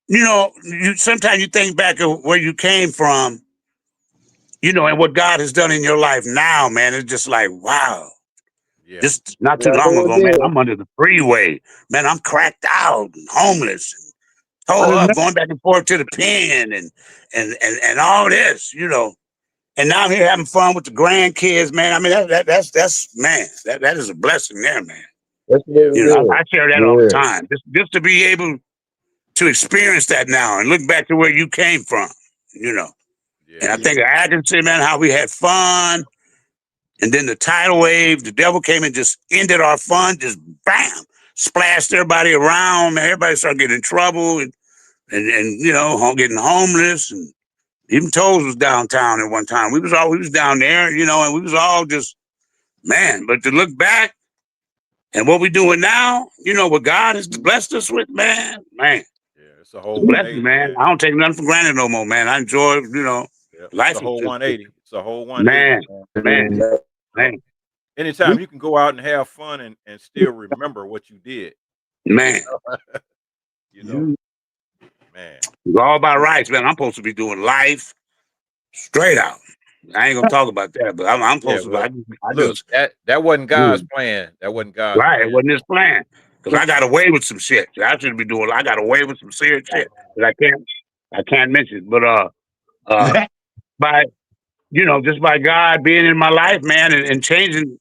C: you know, sometimes you think back of where you came from, you know, and what God has done in your life now, man. It's just like, wow.
B: Yeah.
C: Just not too
E: I
C: long
E: know it
C: ago, man.
E: did.
C: I'm under the freeway. Man, I'm cracked out and homeless. Tore up, going back and forth to the pen and all this, you know. And now I'm here having fun with the grandkids, man. I mean, that's man, that is a blessing there, man.
E: That's what
B: Yeah.
C: You
E: it
C: know,
E: is.
C: I share that all the
E: Yeah.
C: time. Just to be able to experience that now and look back to where you came from, you know. And
B: Yeah.
C: I think of Atkinson, man, how we had fun. And then the tidal wave, the devil came and just ended our fun, just bam, splashed everybody around, man. Everybody started getting in trouble and you know, getting homeless, and even Toes was downtown at one time. We was down there, you know, and we was all just, man. But to look back and what we doing now, you know, what God has blessed us with, man,
B: Yeah. It's a
C: it's
B: whole
C: a blessing,
B: 180,
C: man.
B: man.
C: I don't take nothing for granted no more, man. I enjoy, you know,
B: Yeah. It's
C: life
B: a
C: is
B: whole
C: just,
B: 180. It's a whole 180,
C: man,
B: man.
C: man, man,
B: Anytime you can go out and have fun and still remember what you did,
C: man.
B: you know, Man.
C: It's all about rights, man. I'm supposed to be doing life straight out. I ain't gonna talk about that, but I'm
B: Yeah,
C: supposed to.
B: well,
C: I
B: look,
C: just
B: that wasn't God's
C: mm,
B: plan. That wasn't God's
C: right. It
B: plan.
C: wasn't his plan because I got away with some shit. I should be doing. I got away with some serious shit that I can't mention. But by just by God being in my life, man, and changing.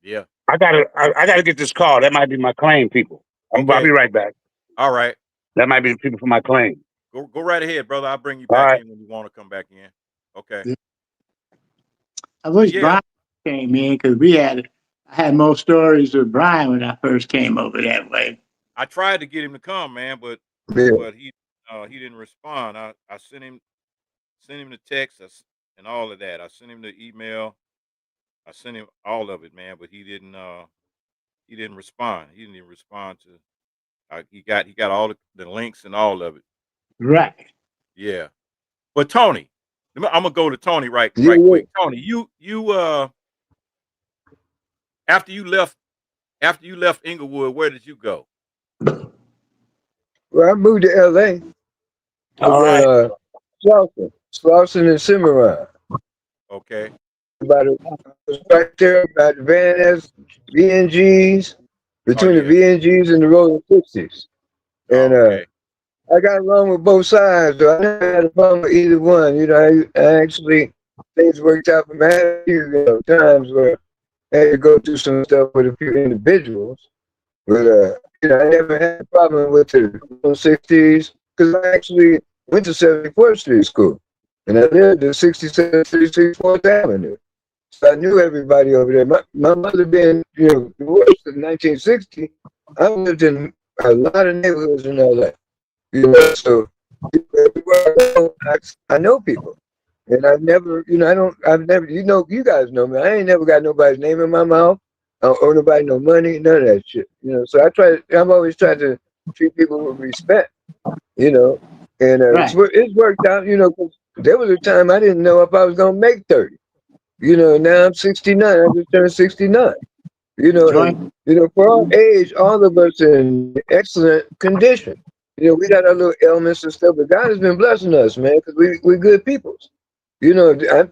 B: Yeah.
C: I gotta get this call. That might be my claim, people. I'll
B: Okay.
C: be right back.
B: All right.
C: That might be the people for my claim.
B: Go right ahead, brother. I'll bring you
C: All
B: back
C: right.
B: in when you want to come back in. Okay.
D: I wish
B: Yeah.
D: Brian came in because I had more stories with Brian when I first came over that way.
B: I tried to get him to come, man, but
E: Yeah.
B: he didn't respond. I sent him the text and all of that. I sent him the email. I sent him all of it, man, but he didn't respond. He didn't even respond to. He got all the links and all of it.
D: Right.
B: Yeah. But Tony, I'm gonna go to Tony right
E: Yeah.
B: quick. Tony, you after you left Inglewood, where did you go?
E: Well, I moved to LA.
C: All right.
E: Slauson and Cimarron.
B: Okay.
E: Right there by the Van Ness VNGs,
B: Oh
E: between the
B: yeah.
E: VNGs and the Rolling 60s.
B: Oh,
E: And
B: okay.
E: I got along with both sides, so I never had a problem with either one. I actually, things worked out for me. I had a few times where I had to go through some stuff with a few individuals, but I never had a problem with the 60s because I actually went to 74th Street School, and I lived at 6736 4th Avenue. So I knew everybody over there. My mother being, divorced in 1960, I lived in a lot of neighborhoods in LA. So everywhere I know people. And I've never, you guys know me. I ain't never got nobody's name in my mouth. I don't owe nobody no money, none of that shit. So I've always tried to treat people with respect, and
D: Right.
E: it's worked out, 'cause there was a time I didn't know if I was going to make 30. Now I'm 69. I just turned 69.
D: Join.
E: For our age, all of us in excellent condition. We got our little ailments and stuff, but God has been blessing us, man, because we're good peoples. I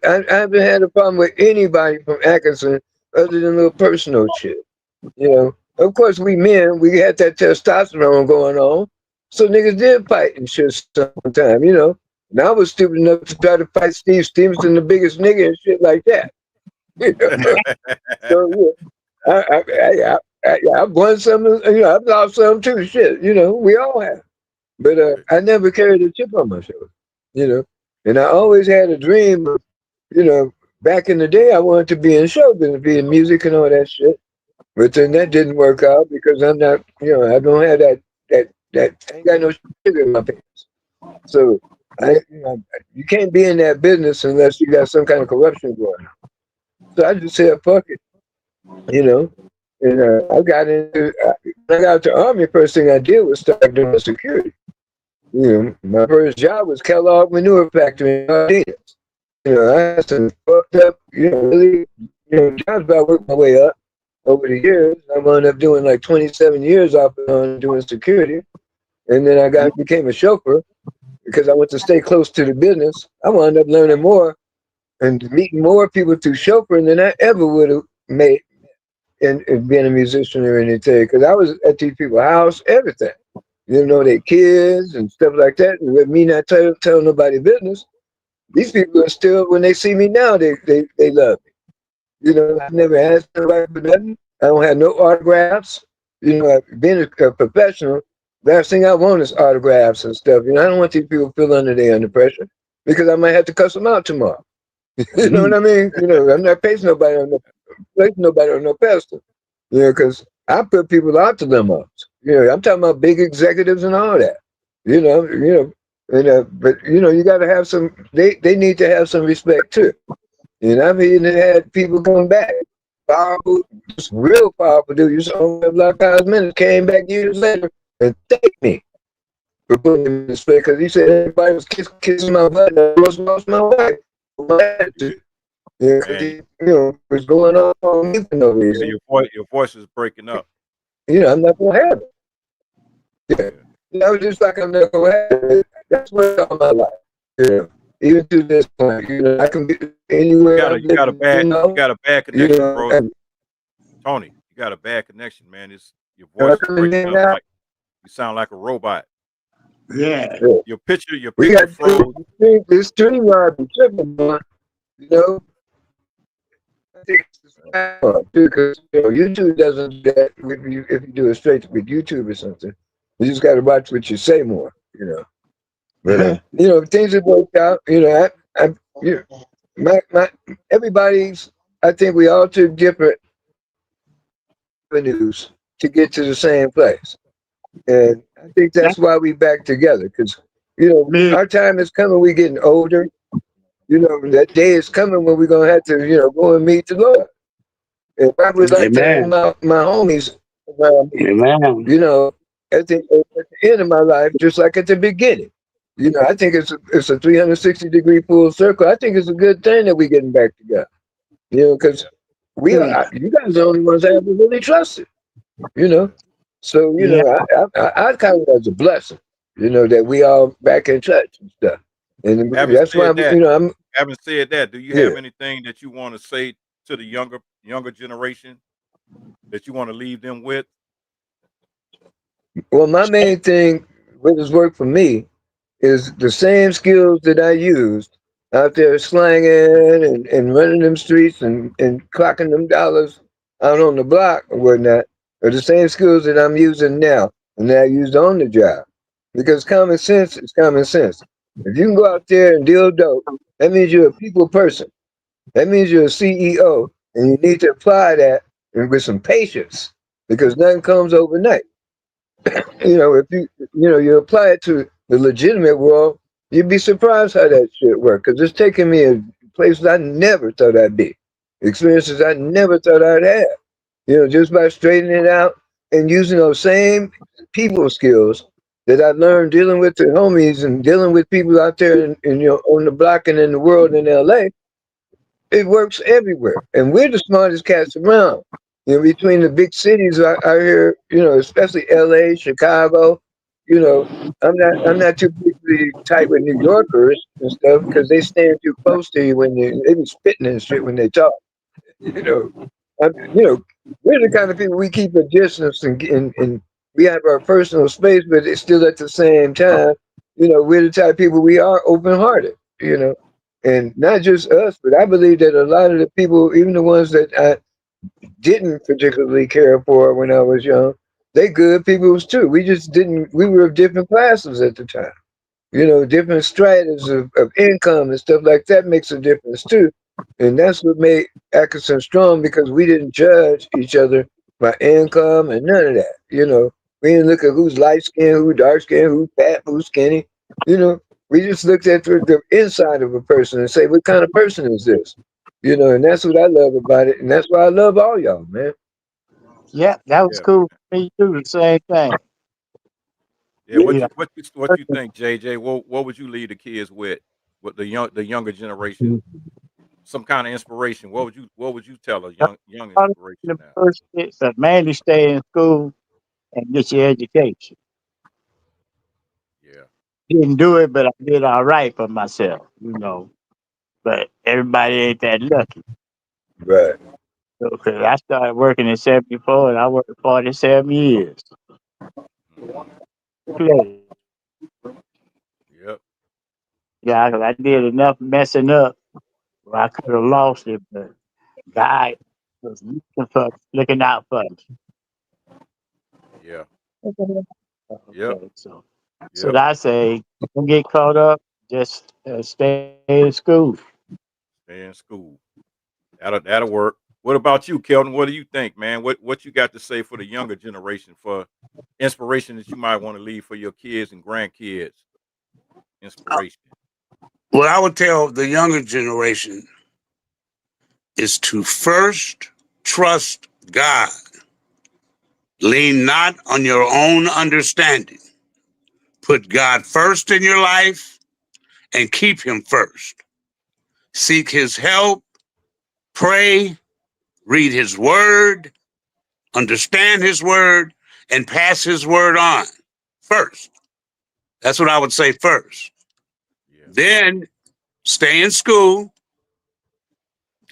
E: haven't had a problem with anybody from Atkinson other than little personal shit. Of course, we men, we had that testosterone going on, so niggas did fight and shit sometime, And I was stupid enough to try to fight Steve Stevenson, the biggest nigga and shit like that. So yeah, I've won some, I've lost some too. Shit, we all have. But I never carried a chip on my shoulder, And I always had a dream of, back in the day, I wanted to be in show business, be in music and all that shit. But then that didn't work out because I'm not, I don't have that I ain't got no sugar in my pants. So you can't be in that business unless you got some kind of corruption going on. So I just said, fuck it, And I got when I got out the Army, first thing I did was start doing security. My first job was Kellogg Manure Factory in Cardenas. I had some fucked up, really, jobs, but I worked my way up over the years. I wound up doing like 27 years off and on doing security. And then I became a chauffeur because I wanted to stay close to the business. I wound up learning more and meeting more people through chauffeuring than I ever would have made in being a musician or anything. Because I was at these people's house, everything. Their kids and stuff like that. And with me not telling nobody business, these people are still, when they see me now, they love me. I've never asked nobody for nothing. I don't have no autographs. Being a professional, last thing I want is autographs and stuff. I don't want these people feel under pressure because I might have to cuss them out tomorrow. You know what I mean? I'm not placing nobody on no pedestal. Because I put people out to them up. I'm talking about big executives and all that. But you got to have some. They need to have some respect too. And I've even had people come back, powerful, just real powerful dudes. Black Cosmetics came back years later and thanked me for putting him in respect because he said everybody was kissing my butt and I almost lost my wife. What's going on me for no reason.
B: Your voice is breaking up.
E: I'm not gonna have it. Yeah. I was just like a knucklehead. That's what all my life. You know, even to this point, you know, I can be anywhere I've
B: You got a
E: lived,
B: bad
E: you
B: connection,
E: know,
B: bro.
E: and
B: Tony, you got a bad connection, man. It's your
E: I
B: voice is
E: come
B: breaking
E: in
B: up
E: now.
B: like you sound like a robot.
D: Yeah.
E: Yeah.
B: Your
E: We
B: picture
E: got
B: froze.
E: this stream yard be tripping, man. You know, I think it's the platform too, because you know, YouTube doesn't do that if you do it straight with YouTube or something. You just got to watch what you say more. You know, but you know, things have worked out. You know, you know, my everybody's. I think we all took different avenues to get to the same place, and I think that's why we back together. Because you know,
D: Me,
E: our time is coming. We getting older. You know, that day is coming when we're gonna have to, you know, go and meet the Lord. If I would like to have
C: Amen.
E: my homies around me,
C: Amen.
E: you know, at the end of my life, just like at the beginning. You know, I think it's a 360-degree full circle. I think it's a good thing that we getting back together. You know, because
D: yeah.
E: you guys are the only ones I ever really trusted. You know, so you
D: Yeah.
E: know, I count it as a blessing. You know, that we all back in touch and stuff, and
B: Having
E: that's why
B: said that,
E: you know I'm
B: do you
E: yeah.
B: have anything that you want to say to the younger generation that you want to leave them with?
E: Well, my main thing, what has worked for me, is the same skills that I used out there slanging and running them streets and clocking them dollars out on the block or whatnot are the same skills that I'm using now and that I used on the job. Because common sense is common sense. If you can go out there and deal dope, that means you're a people person. That means you're a CEO and you need to apply that and with some patience because nothing comes overnight. You know, if you apply it to the legitimate world, you'd be surprised how that shit works. Because it's taken me a places I never thought I'd be, experiences I never thought I'd have. You know, just by straightening it out and using those same people skills that I learned dealing with the homies and dealing with people out there in you know on the block and in the world in LA. It works everywhere, and we're the smartest cats around. You know, between the big cities out here, you know, especially L.A., Chicago. You know, I'm not too big tight with New Yorkers and stuff because they stand too close to you when they be spitting and shit when they talk. You know, you know, we're the kind of people we keep a distance and we have our personal space, but it's still at the same time, you know, we're the type of people we are open hearted. You know, and not just us, but I believe that a lot of the people, even the ones that I didn't particularly care for when I was young, they good peoples too. We just didn't. We were of different classes at the time. You know, different stratas of income and stuff like that makes a difference too. And that's what made Atkinson strong because we didn't judge each other by income and none of that. You know, we didn't look at who's light skinned, who dark skinned, who fat, who's skinny. You know, we just looked at the inside of a person and say, what kind of person is this? You know, and that's what I love about it. And that's why I love all y'all, man.
D: Yeah. That was
B: Yeah,
D: cool for me too. The same thing.
B: yeah.
E: Yeah.
D: You know,
B: What you think, JJ? What would you leave the kids with the younger generation? Some kind of inspiration. What would you tell a young inspiration
D: the
B: now?
D: first it's a man to stay in school and get your education.
B: Yeah,
D: Didn't do it, but I did all right for myself, you know. But everybody ain't that lucky.
E: Right.
D: So, 'cause I started working in '74 and I worked 47 years.
B: hmm
D: Play.
B: yep,
D: Yeah, 'cause I did enough messing up where I could have lost it, but God was looking out for me.
B: yeah, yep,
D: Okay, so
B: yep.
D: I say, don't get caught up. Just stay in school.
B: Stay in school. That'll work. What about you, Kelvin? What do you think, man? What you got to say for the younger generation for inspiration that you might want to leave for your kids and grandkids? Inspiration.
C: What I would tell the younger generation is to first trust God. Lean not on your own understanding. Put God first in your life and keep him first. Seek his help, pray, read his word, understand his word, and pass his word on first. That's what I would say first.
B: Yeah.
C: Then stay in school.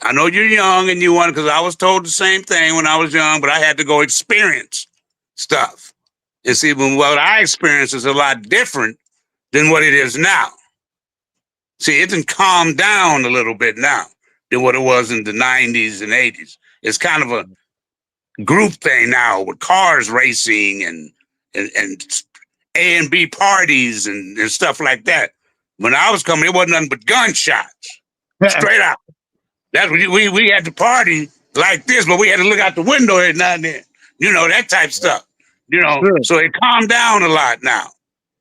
C: I know you're young and you want, because I was told the same thing when I was young, but I had to go experience stuff. And see, when what I experienced is a lot different than what it is now. See, it didn't calm down a little bit now than what it was in the 90s and 80s. It's kind of a group thing now with cars racing and A and B parties and stuff like that. When I was coming, it wasn't nothing but gunshots, straight out. That's what we had to party like this, but we had to look out the window every now and then. You know, that type stuff. You know,
D: Sure.
C: so it calmed down a lot now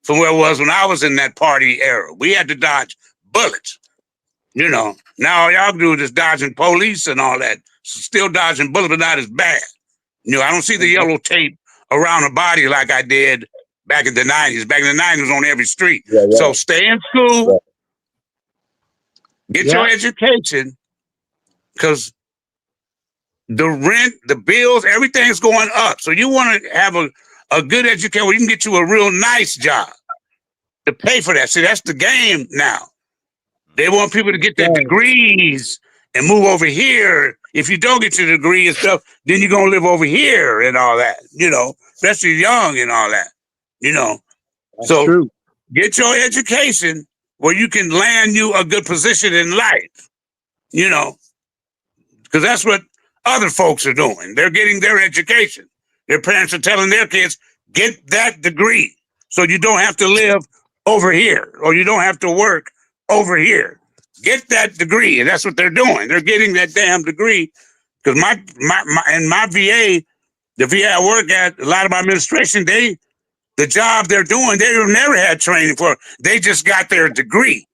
C: from where it was when I was in that party era. We had to dodge bullets. You know, now all y'all do is just dodging police and all that. Still dodging bullets, but not as bad. You know, I don't see the yellow tape around the body like I did back in the 90s. Back in the 90s, it was on every street.
E: Yeah, yeah.
C: So stay in school, get
D: Yeah.
C: your education, because the rent, the bills, everything's going up. So you want to have a good education where you can get you a real nice job to pay for that. See, that's the game now. They want people to get their degrees and move over here. If you don't get your degree and stuff, then you're going to live over here and all that, you know, especially young and all that, you know.
D: That's
C: So
D: true.
C: get your education where you can land you a good position in life, you know, because that's what other folks are doing. They're getting their education. Their parents are telling their kids, get that degree so you don't have to live over here or you don't have to work over here. Get that degree. And that's what they're doing. They're getting that damn degree. Because my VA, the VA I work at, a lot of my administration, the job they're doing, they've never had training for. They just got their degree.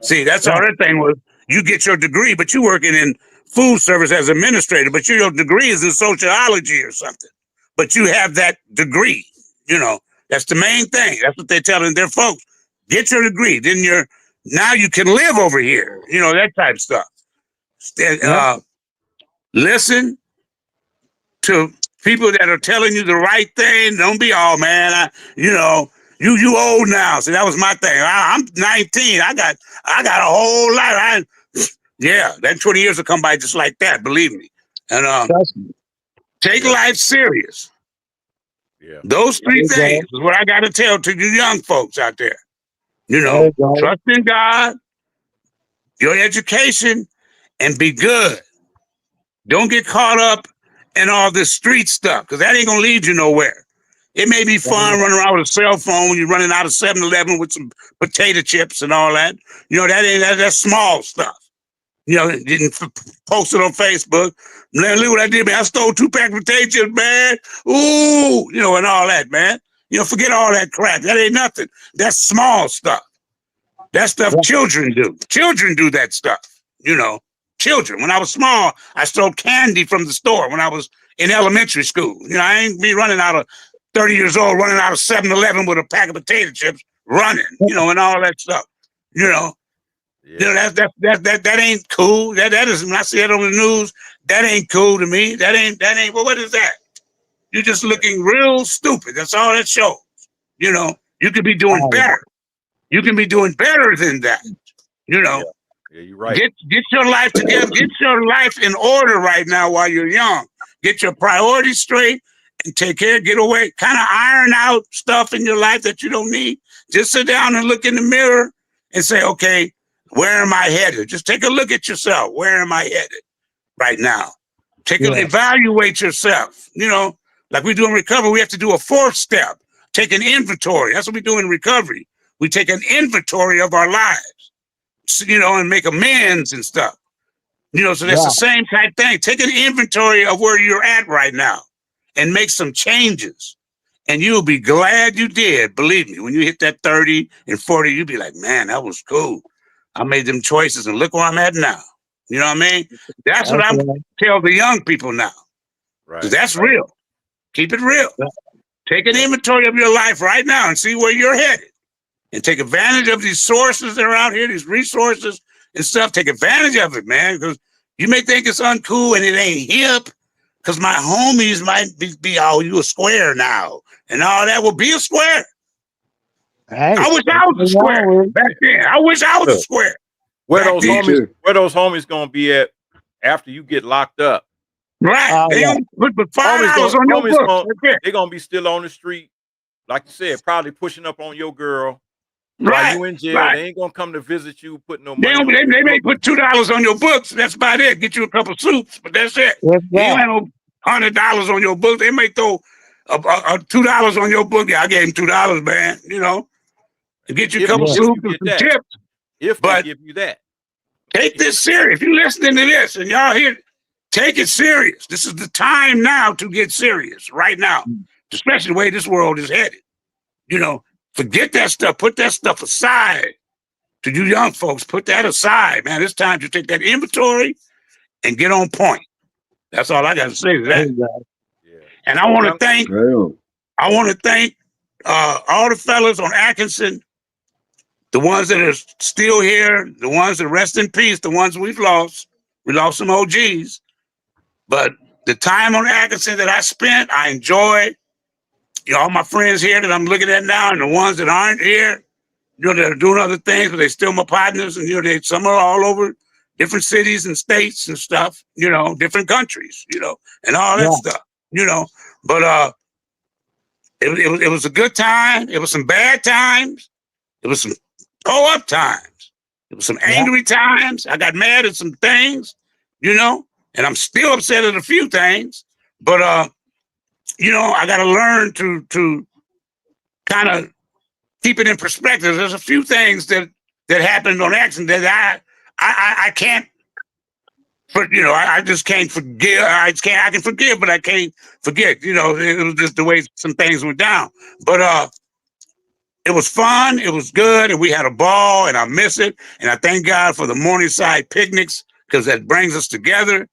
C: See, that's all their thing was. You get your degree, but you working in food service as administrator, but your degree is in sociology or something. But you have that degree, you know. That's the main thing. That's what they're telling their folks. Get your degree. Then now you can live over here, you know, that type of stuff. Listen to people that are telling you the right thing. Don't be all, man, you old now. See, that was my thing. I'm 19. I got a whole life. That 20 years will come by just like that, believe me. And take life serious.
B: Yeah.
C: Those three things is what I got to tell to you young folks out there. You know, trust in God, your education, and be good. Don't get caught up in all this street stuff, because that ain't going to lead you nowhere. It may be fun running around with a cell phone when you're running out of 7-Eleven with some potato chips and all that. You know, that's small stuff. You know, didn't post it on Facebook. Man, look what I did, man. I stole 2 packs of potato chips, man. Ooh, you know, and all that, man. You know, forget all that crap. That ain't nothing. That's small stuff. That stuff children do. Children do that stuff, you know. Children. When I was small, I stole candy from the store when I was in elementary school. You know, I ain't be running out of 30 years old, running out of 7-Eleven with a pack of potato chips, running, you know, and all that stuff. You know. Yeah. You know, that ain't cool. That is, when I see it on the news, that ain't cool to me. That ain't, well, what is that? You're just looking real stupid. That's all that shows. You know, you could be doing better. You can be doing better than that. You know,
B: you're right.
C: Get your life together. Get your life in order right now while you're young. Get your priorities straight and take care. Get away. Kind of iron out stuff in your life that you don't need. Just sit down and look in the mirror and say, okay, where am I headed? Just take a look at yourself. Where am I headed right now? Evaluate yourself. You know, like we do in recovery, we have to do a 4th step. Take an inventory. That's what we do in recovery. We take an inventory of our lives, you know, and make amends and stuff. You know, so that's the same type thing. Take an inventory of where you're at right now and make some changes. And you'll be glad you did. Believe me, when you hit that 30 and 40, you'll be like, man, that was cool. I made them choices and look where I'm at now. You know what I mean? That's what I tell the young people now. Right. That's real. Keep it real. Take an inventory of your life right now and see where you're headed. And take advantage of these sources that are out here, these resources and stuff. Take advantage of it, man, because you may think it's uncool and it ain't hip, because my homies might be, oh, you a square now and all that. Will be a square.
D: Hey,
C: I wish I was a square back then. I wish I was a
B: Look,
C: square
B: where
C: back
B: those
C: then.
B: homies, where those homies gonna be at after you get locked up?
C: Right. They
D: yeah.
C: gonna put $5 on your
B: Homies
C: books.
B: gonna,
C: Right there.
B: they gonna be still on the street, like you said, probably pushing up on your girl while
C: Right.
B: you in jail.
C: Right.
B: They ain't gonna come to visit you, put no
C: They,
B: money on
C: they,
B: your
C: they may
B: book.
C: put $2 on your books. That's about it. Get you a couple suits, but that's it.
D: What's
C: You ain't
D: that?
C: no $100 on your book. They may throw a $2 on your book. Yeah, I gave him $2, man. You know, to get you a couple
B: If
C: suits
B: you
C: and
B: get
C: some
B: that,
C: chips.
B: if they
C: But
B: give you that,
C: take this serious. If you're listening to this and y'all here, take it serious. This is the time now to get serious. Right now, especially the way this world is headed. You know, forget that stuff. Put that stuff aside. To you young folks, put that aside, man. It's time to take that inventory and get on point. That's all I got to say to that.
B: yeah.
C: And I want to
B: Young-
C: thank,
E: Right on.
C: all the fellas on Atkinson, the ones that are still here, the ones that rest in peace, the ones we've lost. We lost some OGs, but the time on Atkinson that I spent, I enjoyed. You know, all my friends here that I'm looking at now, and the ones that aren't here, you know, they're doing other things, but they're still my partners, and you know, some are all over different cities and states and stuff, you know, different countries, you know, and all that stuff, you know. But it was a good time. It was some bad times. It was some up times. It was some angry times. I got mad at some things, you know, and I'm still upset at a few things. But you know, I got to learn to kind of keep it in perspective. There's a few things that happened on accident that I can't. But you know, I just can't forgive. I can forgive, but I can't forget. You know, it was just the way some things went down. But it was fun. It was good, and we had a ball, and I miss it. And I thank God for the Morningside picnics because that brings us together.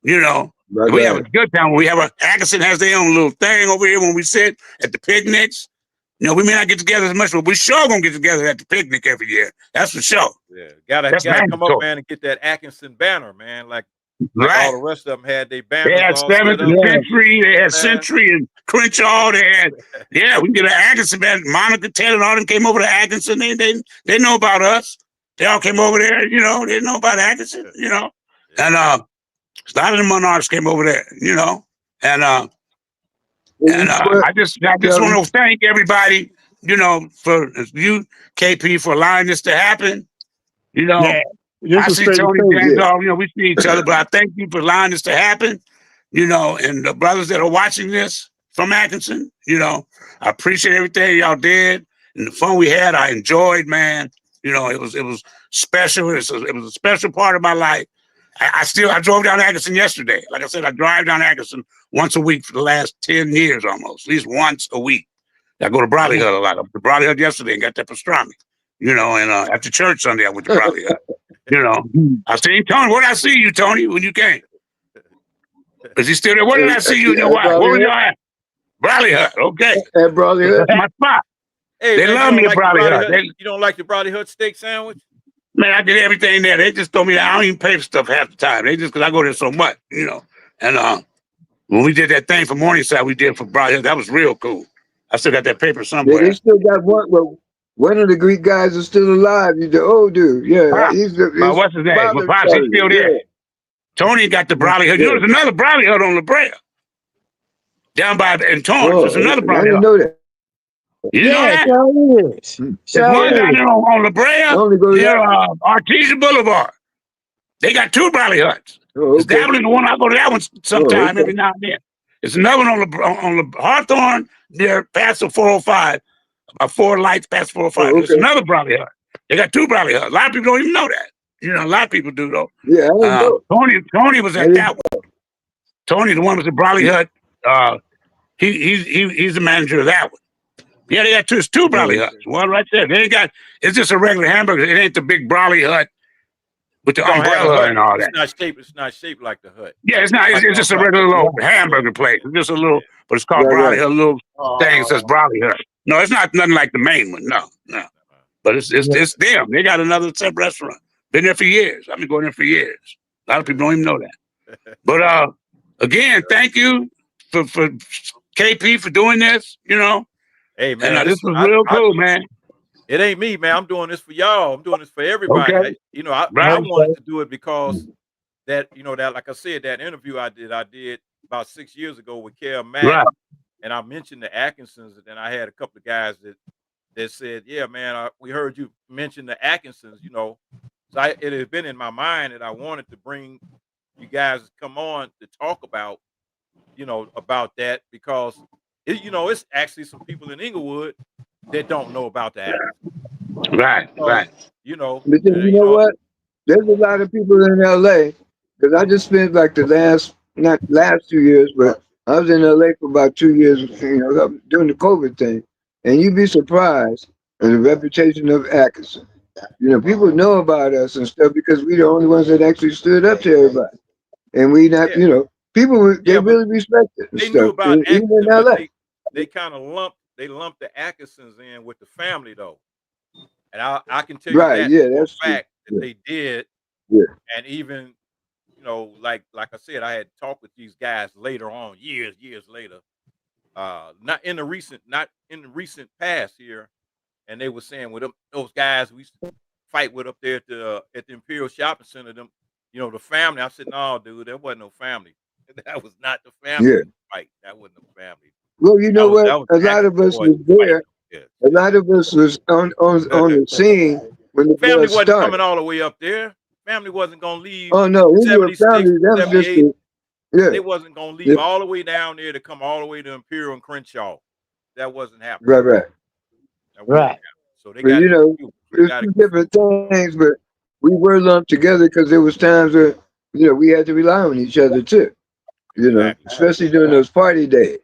C: You know,
E: Right
C: we have a
E: back.
C: good time. We have Atkinson has their own little thing over here when we sit at the picnics. You know, we may not get together as much, but we sure gonna get together at the picnic every year. That's for sure.
B: Yeah, gotta
C: That's
B: come up,
C: mandatory.
B: man, and get that Atkinson banner, man. Like
C: Right.
B: all the rest of them had their banners
C: They had
B: all
C: Seventh
B: set
C: and
B: up.
C: Century. They had
B: Man.
C: Century and Crenshaw. They had, yeah, we can get an Atkinson banner. Monica Ted and all them came over to Atkinson. They know about us. They all came over there. You know, they know about Atkinson. You know, and a lot of the monarchs came over there. You know, and I just want to thank everybody. You know, for you, KP, for allowing this to happen. You know, I see Tony James, you know, we see each other, but I thank you for allowing this to happen. You know, and the brothers that are watching this from Atkinson, you know, I appreciate everything y'all did and the fun we had. I enjoyed, man. You know, it was special. It was a special part of my life. I drove down Atkinson yesterday. Like I said, I drive down Atkinson once a week for the last 10 years almost, at least once a week. I go to Brotherhood a lot. I went to Brotherhood yesterday and got that pastrami. You know, and after church Sunday, I went to Brotherhood. You know, I seen Tony. Where did I see you, Tony, when you came? Is he still there? Where did I see you and your wife? Where were y'all at? Brotherhood. Okay.
E: At Brotherhood.
C: That's my spot.
B: Hey,
C: They
B: man,
C: love me at Brotherhood.
B: You don't like the Brotherhood steak sandwich?
C: Man, I did everything there. They just told me that I don't even pay for stuff half the time. They just, because I go there so much, you know. And when we did that thing for Morningside, we did for Brotherhood. That was real cool. I still got that paper somewhere.
E: Yeah, they still got one. Well, one of the Greek guys is still alive. He's the old dude. Yeah, he's
C: what's his name? My pops, he's still there.
E: Yeah.
C: Tony got the Brotherhood. You know, there's another Brotherhood on La Brea. Down by in Torrance. There's another
E: I
C: Brotherhood.
E: didn't know that.
C: You know that? There's one down there on La Brea near Artesia Boulevard. They got two Brotherhoods. It's definitely the one I go to that one sometime every now and then. There's another one on the Hawthorne near past the 405. About 4 lights past 405. There's another Brotherhood. They got two Brotherhoods. A lot of people don't even know that. You know, a lot of people do though.
E: Yeah, I know.
C: Tony was at that one. Tony, the one with the Brotherhood. He's the manager of that one. Yeah, they got two Brotherhoods. One right there. They ain't got. It's just a regular hamburger. It ain't the big Brotherhood with the umbrella and all that.
B: It's not shaped like the hut.
C: Yeah, it's not. It's just a regular little hamburger place. It's just a little, but it's called Brotherhood. A little thing that says Brotherhood. No, it's not nothing like the main one. No. But it's them. They got another separate restaurant. Been there for years. I've been going there for years. A lot of people don't even know that. But again, thank you for KP for doing this. You know.
B: Hey man,
C: this was real cool, man.
B: It ain't me, man. I'm doing this for y'all. I'm doing this for everybody.
C: Okay.
B: I
C: Right.
B: wanted to do it because that, that, like I said, that interview I did about 6 years ago with Kel Mack,
C: Right.
B: and I mentioned the Atkinsons, and then I had a couple of guys that said, yeah, man, we heard you mention the Atkinsons, So it had been in my mind that I wanted to bring you guys to come on to talk about, about that, because it's actually some people in Inglewood that don't know about the Atkinsons.
C: Right.
B: So,
C: Right.
E: But then, you know what? There's a lot of people in LA because I just spent like not last 2 years, but I was in LA for about 2 years, during the COVID thing. And you'd be surprised at the reputation of Atkinson. People know about us and stuff because we the only ones that actually stood up to everybody. And we not,
B: Yeah.
E: people, they
B: Yeah, but
E: really respect it and
B: they knew
E: stuff,
B: about
E: even in
B: Atkinson, but
E: LA.
B: they kind of lumped the Atkinsons in with the family though. And I can tell you
E: Right,
B: that
E: yeah,
B: for
E: that's
B: a
E: true.
B: fact that they did.
E: Yeah.
B: And even, like I said, I had talked with these guys later on, years later. Not in the recent past here. And they were saying with them, those guys we used to fight with up there at the Imperial Shopping Center, them, the family. I said, no, dude, there wasn't no family. That was not the family
E: Yeah.
B: in the fight. That wasn't no family.
E: Well, you know what?
B: That was
E: A lot of us
B: boys
E: was
B: fighting.
E: there.
B: Yeah.
E: A lot of us was on the scene when the
B: Family
E: blood
B: wasn't
E: started.
B: coming all the way up there. Family wasn't gonna leave
E: Oh no, we were
B: 76,
E: family. That was just
B: 78.
E: yeah.
B: They wasn't gonna leave all the way down there to come all the way to Imperial and Crenshaw. That wasn't happening.
E: Right.
B: That wasn't happening. So they
E: But
B: got it.
E: it's two different things. But we were lumped together because there was times where we had to rely on each other too.
B: Exactly.
E: Especially during those party days.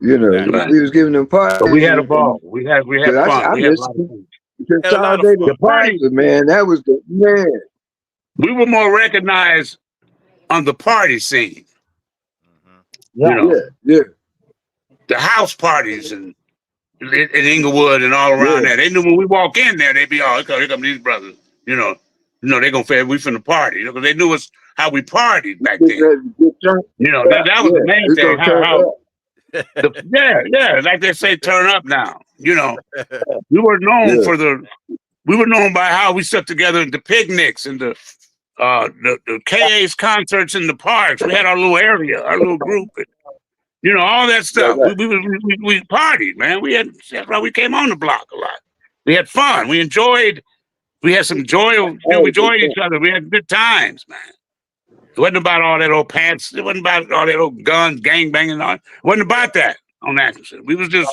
B: Exactly.
E: We was giving them parties.
C: But we had a ball. We had fun.
E: I
C: We had a
E: missed
C: lot of fun.
B: Had a lot of
E: Consolidated
B: fun.
C: The party,
E: Plaza, man. That was the man.
C: we were more recognized on the party scene.
B: Mm-hmm.
E: Yeah.
C: The house parties and in Inglewood and all around there. They knew when we walk in there, they'd be, oh, here come these brothers. They're gonna say we finna party. Because they knew us how we partied back then. That was the main thing. Like they say, turn up now. We were known we were known by how we stuck together at the picnics and the KA's concerts in the parks. We had our little area, our little group, and, all that stuff. We partied, man. That's why we came on the block a lot. We had fun. We had some joy. We enjoyed each other. We had good times, man. It wasn't about all that old pants. It wasn't about all that old guns, gang banging. It wasn't about that on Atkinson. We was just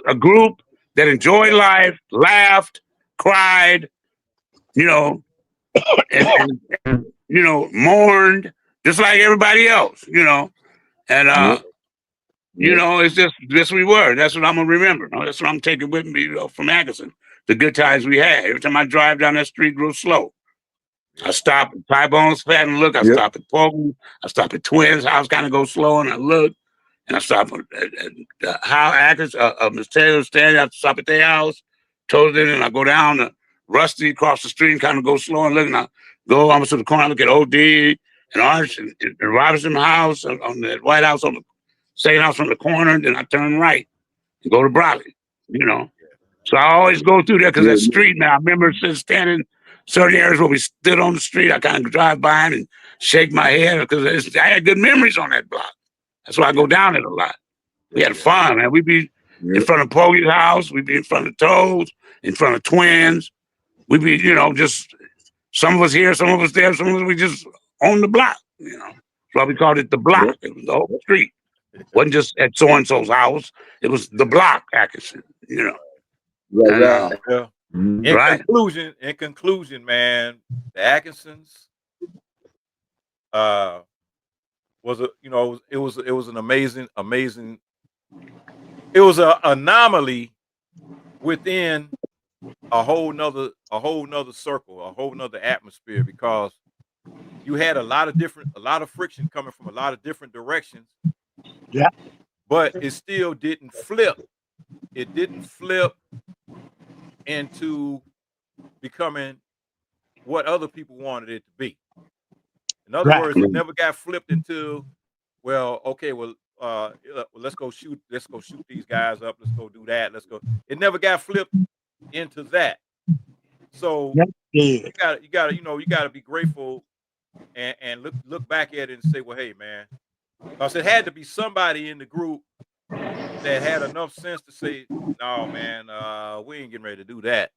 C: a group that enjoyed life, laughed, cried, and mourned, just like everybody else, and it's just we were. That's what I'm gonna remember. That's what I'm taking with me from Atkinson. The good times we had. Every time I drive down that street real slow, I stop at Ty Bones Fat and look. I stop at Pogo. I stop at Twins House, kind of go slow, and I look. And I stop at how Atkinson, Miss Taylor's standing. I stop at their house, Toasted, and I go down to Rusty across the street and kind of go slow and look. And I go almost to the corner, I look at OD and Arch and Robinson House on the White House on the second house on the corner. And then I turn right and go to Broadway, So I always go through there because that street, man, I remember standing certain areas where we stood on the street. I kind of drive by and shake my head because I had good memories on that block. That's why I go down it a lot. We had fun, man. We'd be in front of Pogue's house. We'd be in front of Toads, in front of Twins. We'd be, just some of us here, some of us there, some of us we just on the block, That's why we called it the block. It was the whole street. It wasn't just at so-and-so's house. It was the block, Atkinson,
E: Right.
B: In conclusion, man, the Atkinsons was an amazing, it was an anomaly within a whole nother circle, a whole nother atmosphere, because you had a lot of friction coming from a lot of different directions.
D: Yeah.
B: But it still didn't flip. It didn't flip into becoming what other people wanted it to be. In other words, it never got flipped into, let's go shoot these guys up. Let's go do that. It never got flipped into that. So
D: Yeah.
B: you gotta be grateful and look back at it and say, well, hey man, because it had to be somebody in the group that had enough sense to say, no man, we ain't getting ready to do that.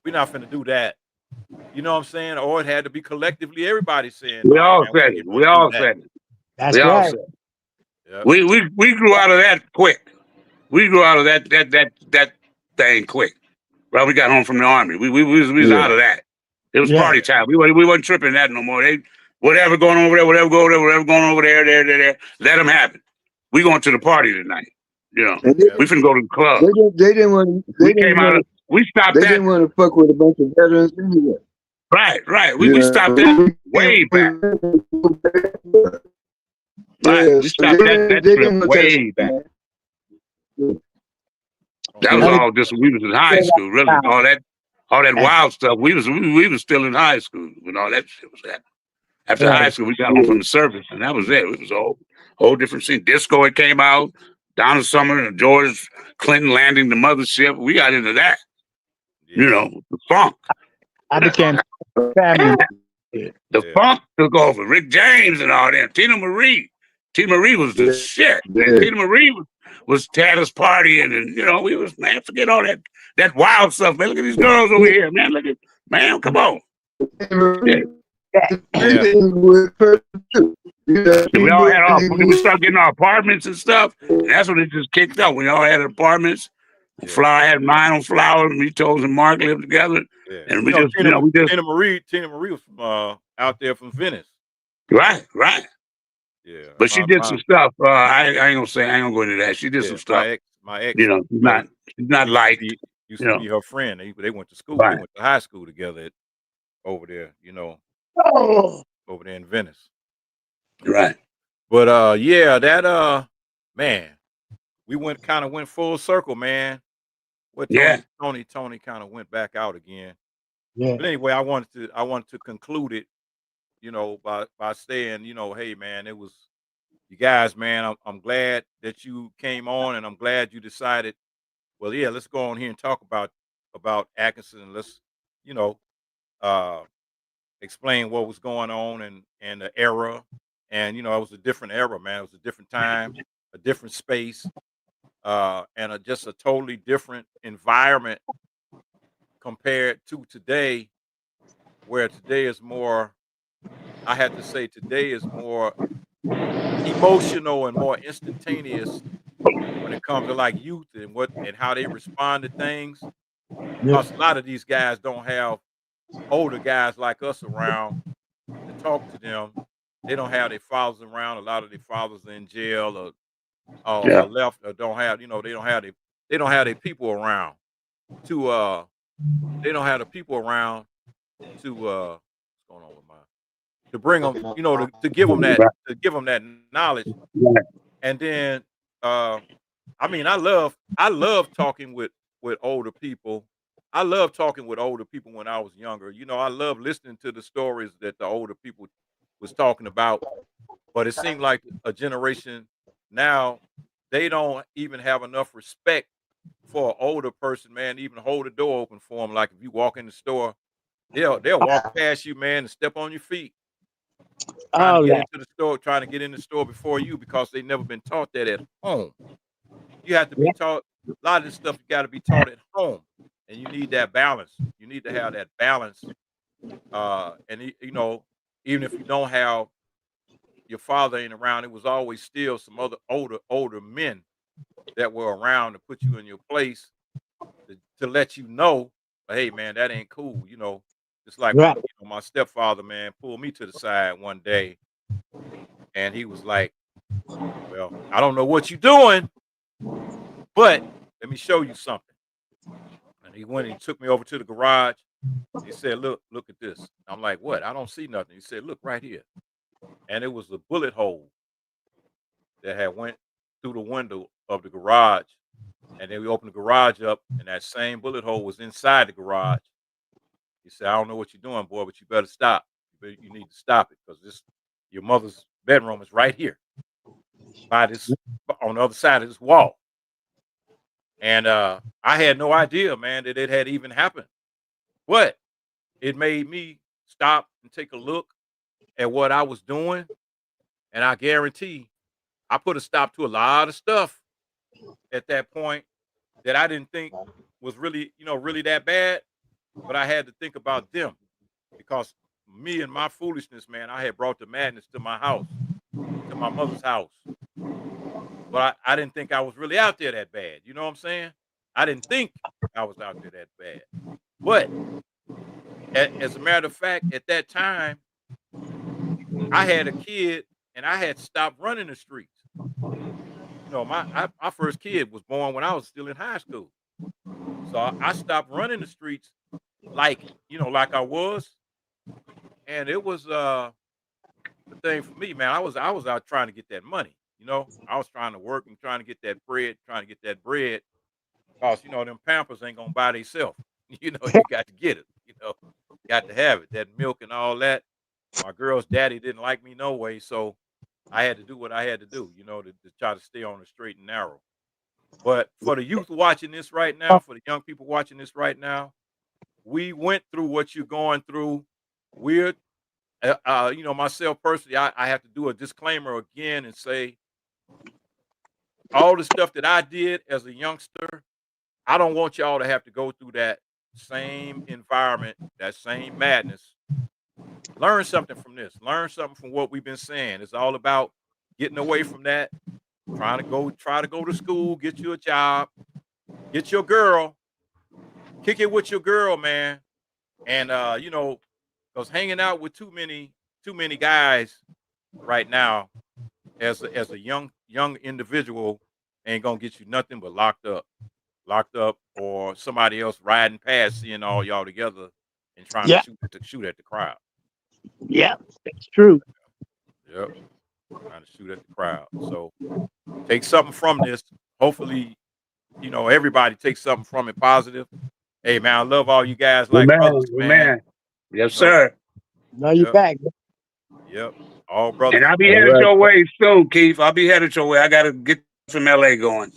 B: We're not finna do that. You know what I'm saying? Or it had to be collectively everybody saying,
C: We
B: no
C: all
B: man, we
C: said
B: ain't
C: it.
B: getting ready
C: We
B: to do
C: all
B: that.
C: said it.
D: That's
C: We all
D: right.
C: said it.
B: Yeah.
C: We grew out of that quick. We grew out of that thing quick. Well, we got home from the army. We was out of that. It was
D: Yeah.
C: party time. We wasn't tripping that no more. They whatever going on over there, whatever going over there. Let them happen. We going to the party tonight. You know,
E: And
B: Yeah.
C: we finna go to the club.
E: they didn't want.
C: We came out of. We stopped
E: They
C: that.
E: didn't want to fuck with a bunch of veterans anyway.
C: Right.
E: You
C: We
E: know,
C: stopped that way back. Right.
E: Yeah,
C: We
E: so
C: stopped that
E: they
C: trip
E: didn't want that.
C: way back.
E: Yeah.
C: That was all just when we was in high school. Really, all that wild stuff. We was still in high school when all that shit was happening. After high school, we got home from the service, and that was it. It was a whole different scene. Disco, it came out. Donna Summer and George Clinton landing the mothership. We got into that.
B: Yeah.
C: You know, the funk.
D: I became family.
C: The funk took over. Rick James and all that. Tina Marie. Tina Marie was the shit. Man. Tina Marie was Tatta's party, and you know, we was, man, forget all that wild stuff, man. Look at these girls over here, man. Look at, man, come on. Yeah.
B: Yeah.
C: We all had we started getting our apartments and stuff, and that's when it just kicked up. We all had apartments.
B: Yeah.
C: Flower had mine on Flower, and me, Toes, and Mark lived together.
B: Yeah.
C: And we just, Tina
B: Marie was from out there from Venice.
C: Right.
B: Yeah.
C: But she did some stuff. I ain't gonna go into that. She did some stuff.
B: My ex,
C: You know, she's not liked.
B: Used to be her friend. They went to school.
C: Right.
B: They went to high school together over there. You know, over there in Venice.
C: Right.
B: But yeah, that man, we went full circle, man. What Tony kind of went back out again.
D: Yeah.
B: But anyway, I wanted to conclude it, you know, by saying, you know, hey man, it was you guys, man. I'm glad that you came on, and I'm glad you decided. Well, yeah, let's go on here and talk about Atkinson, and let's, you know, explain what was going on and the era. And you know, it was a different era, man. It was a different time, a different space, and just a totally different environment compared to today, where today is more. I had to say today is more emotional and more instantaneous when it comes to like youth and how they respond to things. Because a lot of these guys don't have older guys like us around to talk to them. They don't have their fathers around. A lot of their fathers are in jail or left, or don't have, you know, they don't have their people around to they don't have the people around to what's going on with mine, to bring them, you know, to give them that knowledge. And then I mean, I love talking with older people. I love talking with older people when I was younger. You know, I love listening to the stories that the older people was talking about. But it seemed like a generation now, they don't even have enough respect for an older person, man, to even hold the door open for them. Like if you walk in the store, they'll walk past you, man, and step on your feet, trying to get into the store, trying to get in the store before you, because they never been taught that at home. You have to be taught a lot of this stuff. You got to be taught at home, and you need that balance. You need to have that balance. And you know, even if you don't have your father ain't around, it was always still some other older men that were around to put you in your place, to let you know, hey man, that ain't cool. You know, just like when, you know, my stepfather, man, pulled me to the side one day, and he was like, "Well, I don't know what you're doing, but let me show you something." And he went and he took me over to the garage. He said, look at this. I'm like, what? I don't see nothing. He said, look right here. And it was a bullet hole that had went through the window of the garage. And then we opened the garage up, and that same bullet hole was inside the garage. He said, I don't know what you're doing, boy, but you better stop. You need to stop it, because your mother's bedroom is right here, by this, on the other side of this wall. And I had no idea, man, that it had even happened. But it made me stop and take a look at what I was doing. And I guarantee I put a stop to a lot of stuff at that point that I didn't think was really, really that bad. But I had to think about them because me and my foolishness, man, I had brought the madness to my house, to my mother's house. But I didn't think I was really out there that bad. You know what I'm saying? I didn't think I was out there that bad. But as a matter of fact, at that time, I had a kid and I had stopped running the streets. My first kid was born when I was still in high school. So I stopped running the streets like I was. And it was the thing for me, man. I was out trying to get that money. I was trying to work and trying to get that bread, because them Pampers ain't gonna buy themselves. You got to get it. Got to have it. That milk and all that. My girl's daddy didn't like me no way, so I had to do what I had to do, to try to stay on the straight and narrow. But for the youth watching this right now, for the young people watching this right now, we went through what you're going through. We're, myself personally, I have to do a disclaimer again and say all the stuff that I did as a youngster, I don't want y'all to have to go through that same environment, that same madness. Learn something from this. Learn something from what we've been saying. It's all about getting away from that, try to go to school, get you a job, get your girl, kick it with your girl, man. And because hanging out with too many guys right now as a young individual ain't gonna get you nothing but locked up, or somebody else riding past, seeing all y'all together and trying
D: Yeah.
B: to shoot at the crowd.
D: Yeah, that's true.
B: Yep, trying to shoot at the crowd. So take something from this. Hopefully, everybody takes something from it positive. Hey, man, I love all you guys like brothers, man.
C: Yes, sir.
D: Now you're back.
B: Yep, all brothers.
C: And I'll be
E: All
C: headed
E: right.
C: your way soon, Keith. I'll be headed your way. I got to get from LA going.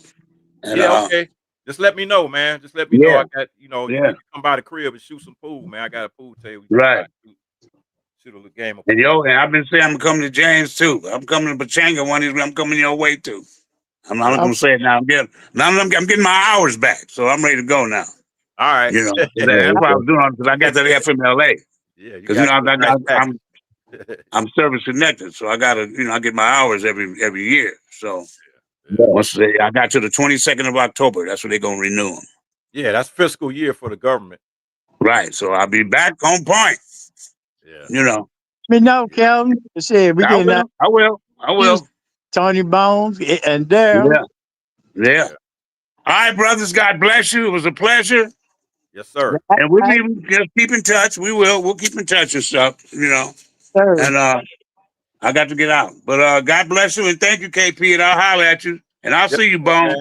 C: And,
B: Yeah, okay. Just let me know, man. Just let me know.
C: Yeah.
B: I got, you
C: Yeah.
B: need to come by the crib and shoot some pool, man. I got a pool table.
C: Right.
B: Shoot a little game of
C: And
B: pool.
C: and I've been saying I'm coming to James too. I'm coming to Pachanga one of these. I'm coming your way too. I'm not gonna say it now. I'm getting my hours back, so I'm ready to go now.
B: All right.
C: That's what I was doing because I got that FMLA.
B: Yeah,
C: Because I'm service connected, so I gotta I get my hours every year. So once I got to the 22nd of October, that's when they're gonna renew them.
B: Yeah, that's fiscal year for the government.
C: Right. So I'll be back on point.
B: Yeah.
D: Let me know, Kelvin. Said we can.
C: I will.
D: Tony Bones and Daryl.
C: Yeah. All right, brothers. God bless you. It was a pleasure.
B: Yes, sir.
C: And we'll just keep in touch. We'll keep in touch and stuff.
D: Sir.
C: And I got to get out. But God bless you and thank you, KP. And I'll holler at you. And I'll see you, Bone.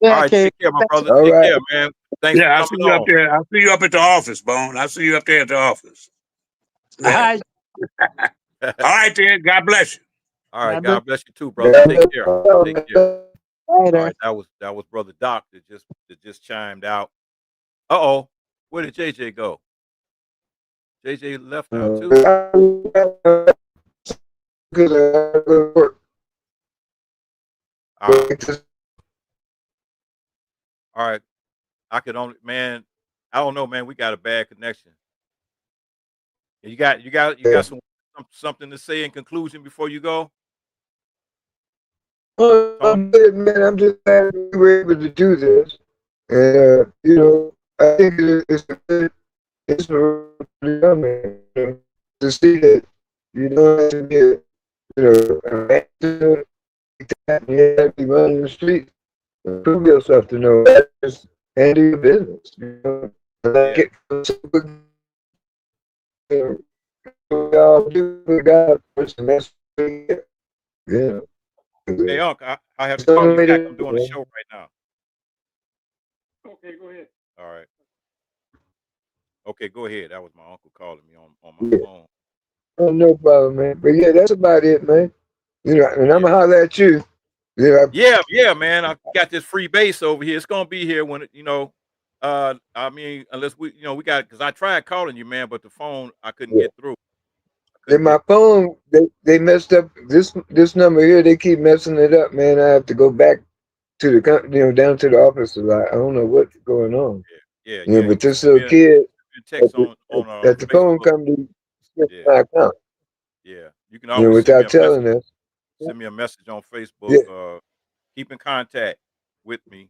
D: Yeah,
B: all right, take care, my brother.
E: All
B: Take
E: right.
B: care, man. Thanks
C: I'll
B: for
C: see
B: coming
C: you
B: on.
C: up there. I'll see you up at the office, Bone. I'll see you up there at the office.
D: All right.
C: All right, then. God bless you.
B: All right, God bless you too, brother. Take care. Take care. All
D: Later.
B: right, that was Brother Doc that just chimed out. Uh-oh. Where did JJ go? JJ left now too. All right. I could only, man, I don't know, man. We got a bad connection. You got something to say in conclusion before you go?
E: I'm good, man. I'm just glad we were able to do this. And, I think it's a good inspiration for the young man to see that you don't have to be an actor, you have to be running the street. Prove yourself to know that and do your business. We all do what God first, and that's yeah.
B: Hey, Unc, I have to call you back. I'm doing a show right now.
C: Okay, go ahead.
B: All right. Okay, go ahead. That was my uncle calling me on my phone.
E: Oh, no problem, man. But yeah, that's about it, man. And I'm gonna holler at you.
B: Yeah, man. I got this free base over here. It's gonna be here when it, I mean, unless we got because I tried calling you, man, but the phone I couldn't
E: Yeah.
B: get through. I
E: In
B: couldn't
E: my
B: get
E: phone, they messed up this number here. They keep messing it up, man. I have to go back to the down to the office a lot. I don't know what's going on.
B: yeah. You
E: But
B: can
E: this
B: send
E: little
B: me a
E: kid
B: text on
E: at the phone
B: Facebook.
E: company skipped
B: Yeah,
E: my account,
B: yeah. You can always send me
E: without
B: a message.
E: telling us.
B: Send me a message on
E: Yeah.
B: Facebook. Keep in contact with me,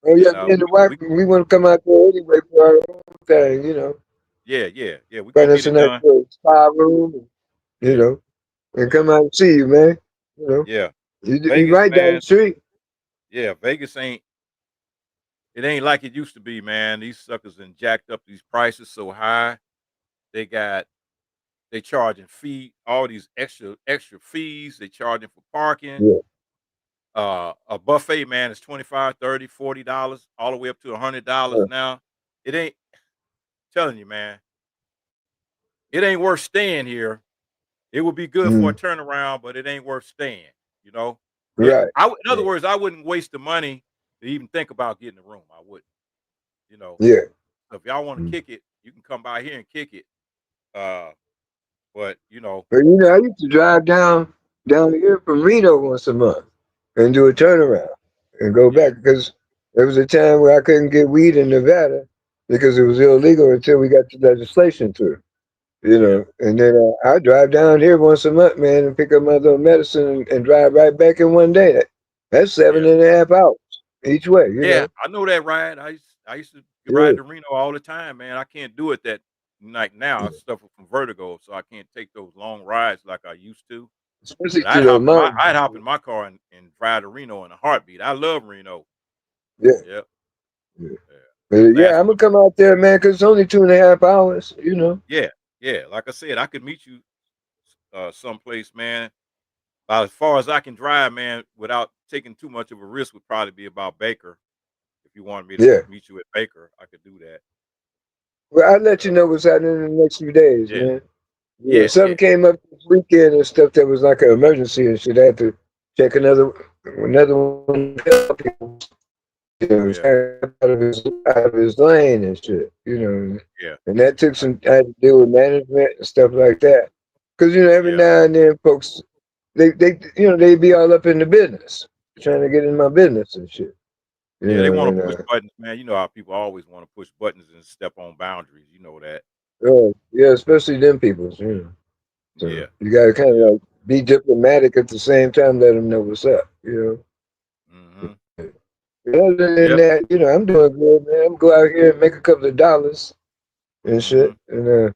E: Oh yeah,
B: and
E: me and the wife, we want to come out there anyway for our own thing,
B: yeah. We're
E: Find
B: gonna get
E: us a
B: it
E: nice
B: done.
E: little spa room,
B: Yeah,
E: and
B: yeah,
E: come out and see you, man.
B: yeah.
E: You
B: Vegas,
E: right down the
B: man.
E: street.
B: Yeah, Vegas ain't like it used to be, man. These suckers and jacked up these prices so high. They charging all these extra fees. They charging for parking.
E: Yeah.
B: A buffet, man, is 25, 30, $40, all the way up to $100
E: Uh,
B: now. It ain't telling you, man. It ain't worth staying here. It would be good for a
E: mm,
B: turnaround, but it ain't worth staying. You know,
E: right.
B: in other words, I wouldn't waste the money to even think about getting a room. I wouldn't. You know,
E: Yeah.
B: so if y'all want to
E: Mm.
B: kick it, you can come by here and kick it. Uh, but
E: But I used to drive down here from Reno once a month and do a turnaround and go
B: yeah,
E: back because there was a time where I couldn't get weed in Nevada because it was illegal until we got the legislation through.
B: yeah,
E: And then I drive down here once a month, man, and pick up my little medicine and drive right back in one day. That's seven
B: yeah,
E: and a half hours each way,
B: yeah. I know that ride. I used to
E: Yeah.
B: ride to Reno all the time, man. I can't do it that like now. I suffer from vertigo, so I can't take those long rides like I used to.
E: Especially
B: But
E: to the mountains.
B: I'd hop in my car and drive to Reno in a heartbeat. I love Reno.
E: Yeah.
B: Yep.
E: Yeah.
B: Yeah.
E: But yeah,
B: Last
E: I'm gonna come out there, man, because it's only 2.5 hours,
B: yeah, yeah. Like I said, I could meet you someplace, man. About as far as I can drive, man, without taking too much of a risk would probably be about Baker. If you wanted me to
E: Yeah.
B: meet you at Baker, I could do that.
E: Well, I'll let you
B: Uh,
E: know what's happening in the next few days,
B: yeah,
E: man. Yeah,
B: yeah,
E: something
B: yeah,
E: came up this weekend and stuff that was like an emergency and shit. I had to check another one.
B: yeah,
E: Out of his lane and shit.
B: yeah,
E: And that took
B: I,
E: some. I had to deal with management and stuff like that. Because every
B: yeah,
E: now and then, folks, they be all up in the business, trying to get in my business and shit.
B: yeah. They want
E: And
B: to push buttons, man. You know how people always want to push buttons and step on boundaries. You know that.
E: yeah, especially them people. So
B: Yeah,
E: you got to kind
B: yeah.
E: of like be diplomatic at the same time, let them know what's up.
B: Mm-hmm.
E: But other than
B: Yep.
E: that, I'm doing good, man. I'm go out here and make a couple of dollars and
B: Mm-hmm.
E: shit, and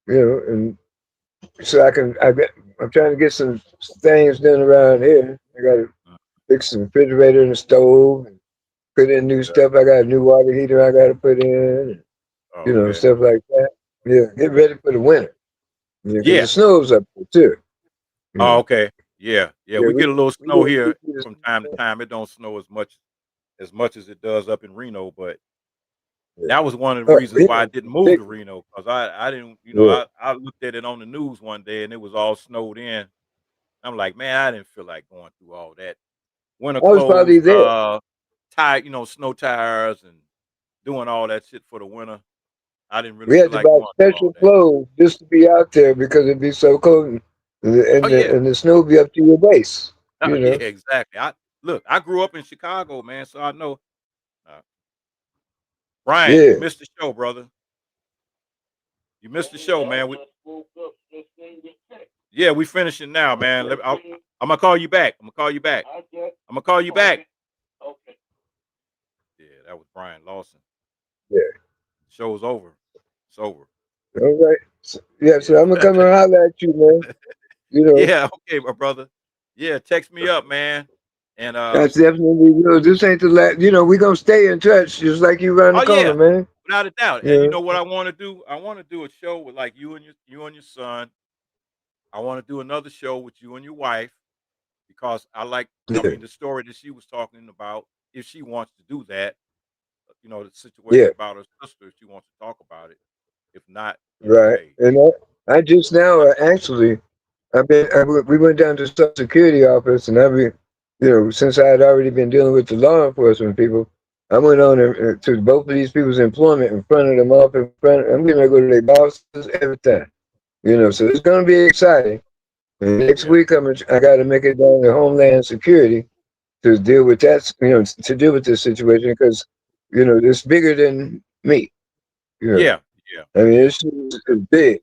E: and so I'm trying to get some things done around here. I got to fix the refrigerator and the stove, and put in new
B: Yeah.
E: stuff. I got a new water heater I got to put in,
B: Oh, okay.
E: stuff like that. Yeah, get ready for the winter. Yeah, because the
B: Yeah.
E: snow's up there too.
B: Oh,
E: Yeah,
B: okay. Yeah, yeah.
E: yeah,
B: We get a little
E: we
B: snow
E: get
B: here
E: this.
B: from time to time. It don't snow as much as it does up in Reno, but
E: Yeah.
B: that was one of the
E: Oh,
B: reasons why I
E: Reno,
B: didn't move
E: big.
B: to Reno because I didn't,
E: Yeah,
B: I looked at it on the news one day and it was all snowed in. I'm like, man, I didn't feel like going through all that. Winter
E: I was
B: clothes,
E: probably there.
B: snow tires and doing all that shit for the winter. I didn't really
E: We
B: feel
E: had to
B: like
E: buy
B: going through all
E: special
B: that.
E: clothes just to be out there because it'd be so cold,
B: Oh yeah,
E: and the snow be up to your waist.
B: yeah, exactly. I grew up in Chicago, man, so I know. Uh, Brian, you
E: Yeah.
B: missed the show, brother. You missed the show, man. Yeah, we finishing now, man. I'm gonna call you back. I'm gonna call you back. I'm gonna call you back. Yeah, that was Brian Lawson.
E: Yeah.
B: Show's over. It's over.
E: All right. Yeah. So I'm gonna
B: Yeah.
E: come and holler at you, man.
B: Yeah, okay, my brother. Yeah, text me up, man. And
E: That's definitely real. This ain't the last. We gonna stay in touch, just like you around the
B: oh
E: corner,
B: yeah,
E: man.
B: without a doubt. And you
E: Yeah.
B: know what I want to do? I want to do a show with like you and your son. I want to do another show with you and your wife because I
E: Yeah.
B: mean, the story that she was talking about, if she wants to do that, the situation
E: Yeah.
B: about her sister, if she wants to talk about it. If not,
E: Right.
B: hey,
E: And I just now actually, we went down to the Social Security office, and since I had already been dealing with the law enforcement people, I went on to both of these people's employment in front of them off in front. I'm going to go to their bosses, everything. So it's going to be exciting. And next week, I got to make it down to Homeland Security to deal with that, to deal with this situation because, it's bigger than me.
B: Yeah.
E: I mean, it's big,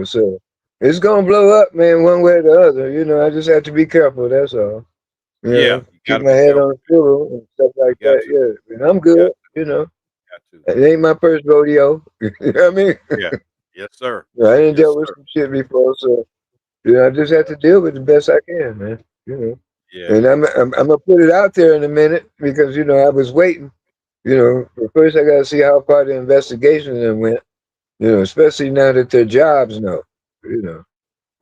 E: so it's going to blow up, man, one way or the other. I just have to be careful. That's all.
B: Yeah. You
E: Keep
B: gotta
E: my
B: be
E: head
B: careful.
E: on the swivel and stuff like
B: You got
E: that.
B: to.
E: Yeah, and I'm
B: You
E: good.
B: got to.
E: It ain't my first rodeo. You know what I mean?
B: Yeah. Yes, sir.
E: I ain't
B: Yes,
E: dealt with
B: sir.
E: some shit before, so I just have to deal with it the best I can, man.
B: Yeah.
E: And I'm gonna put it out there in a minute because I was waiting. But first I gotta see how far the investigation then went. Especially now that their jobs know. And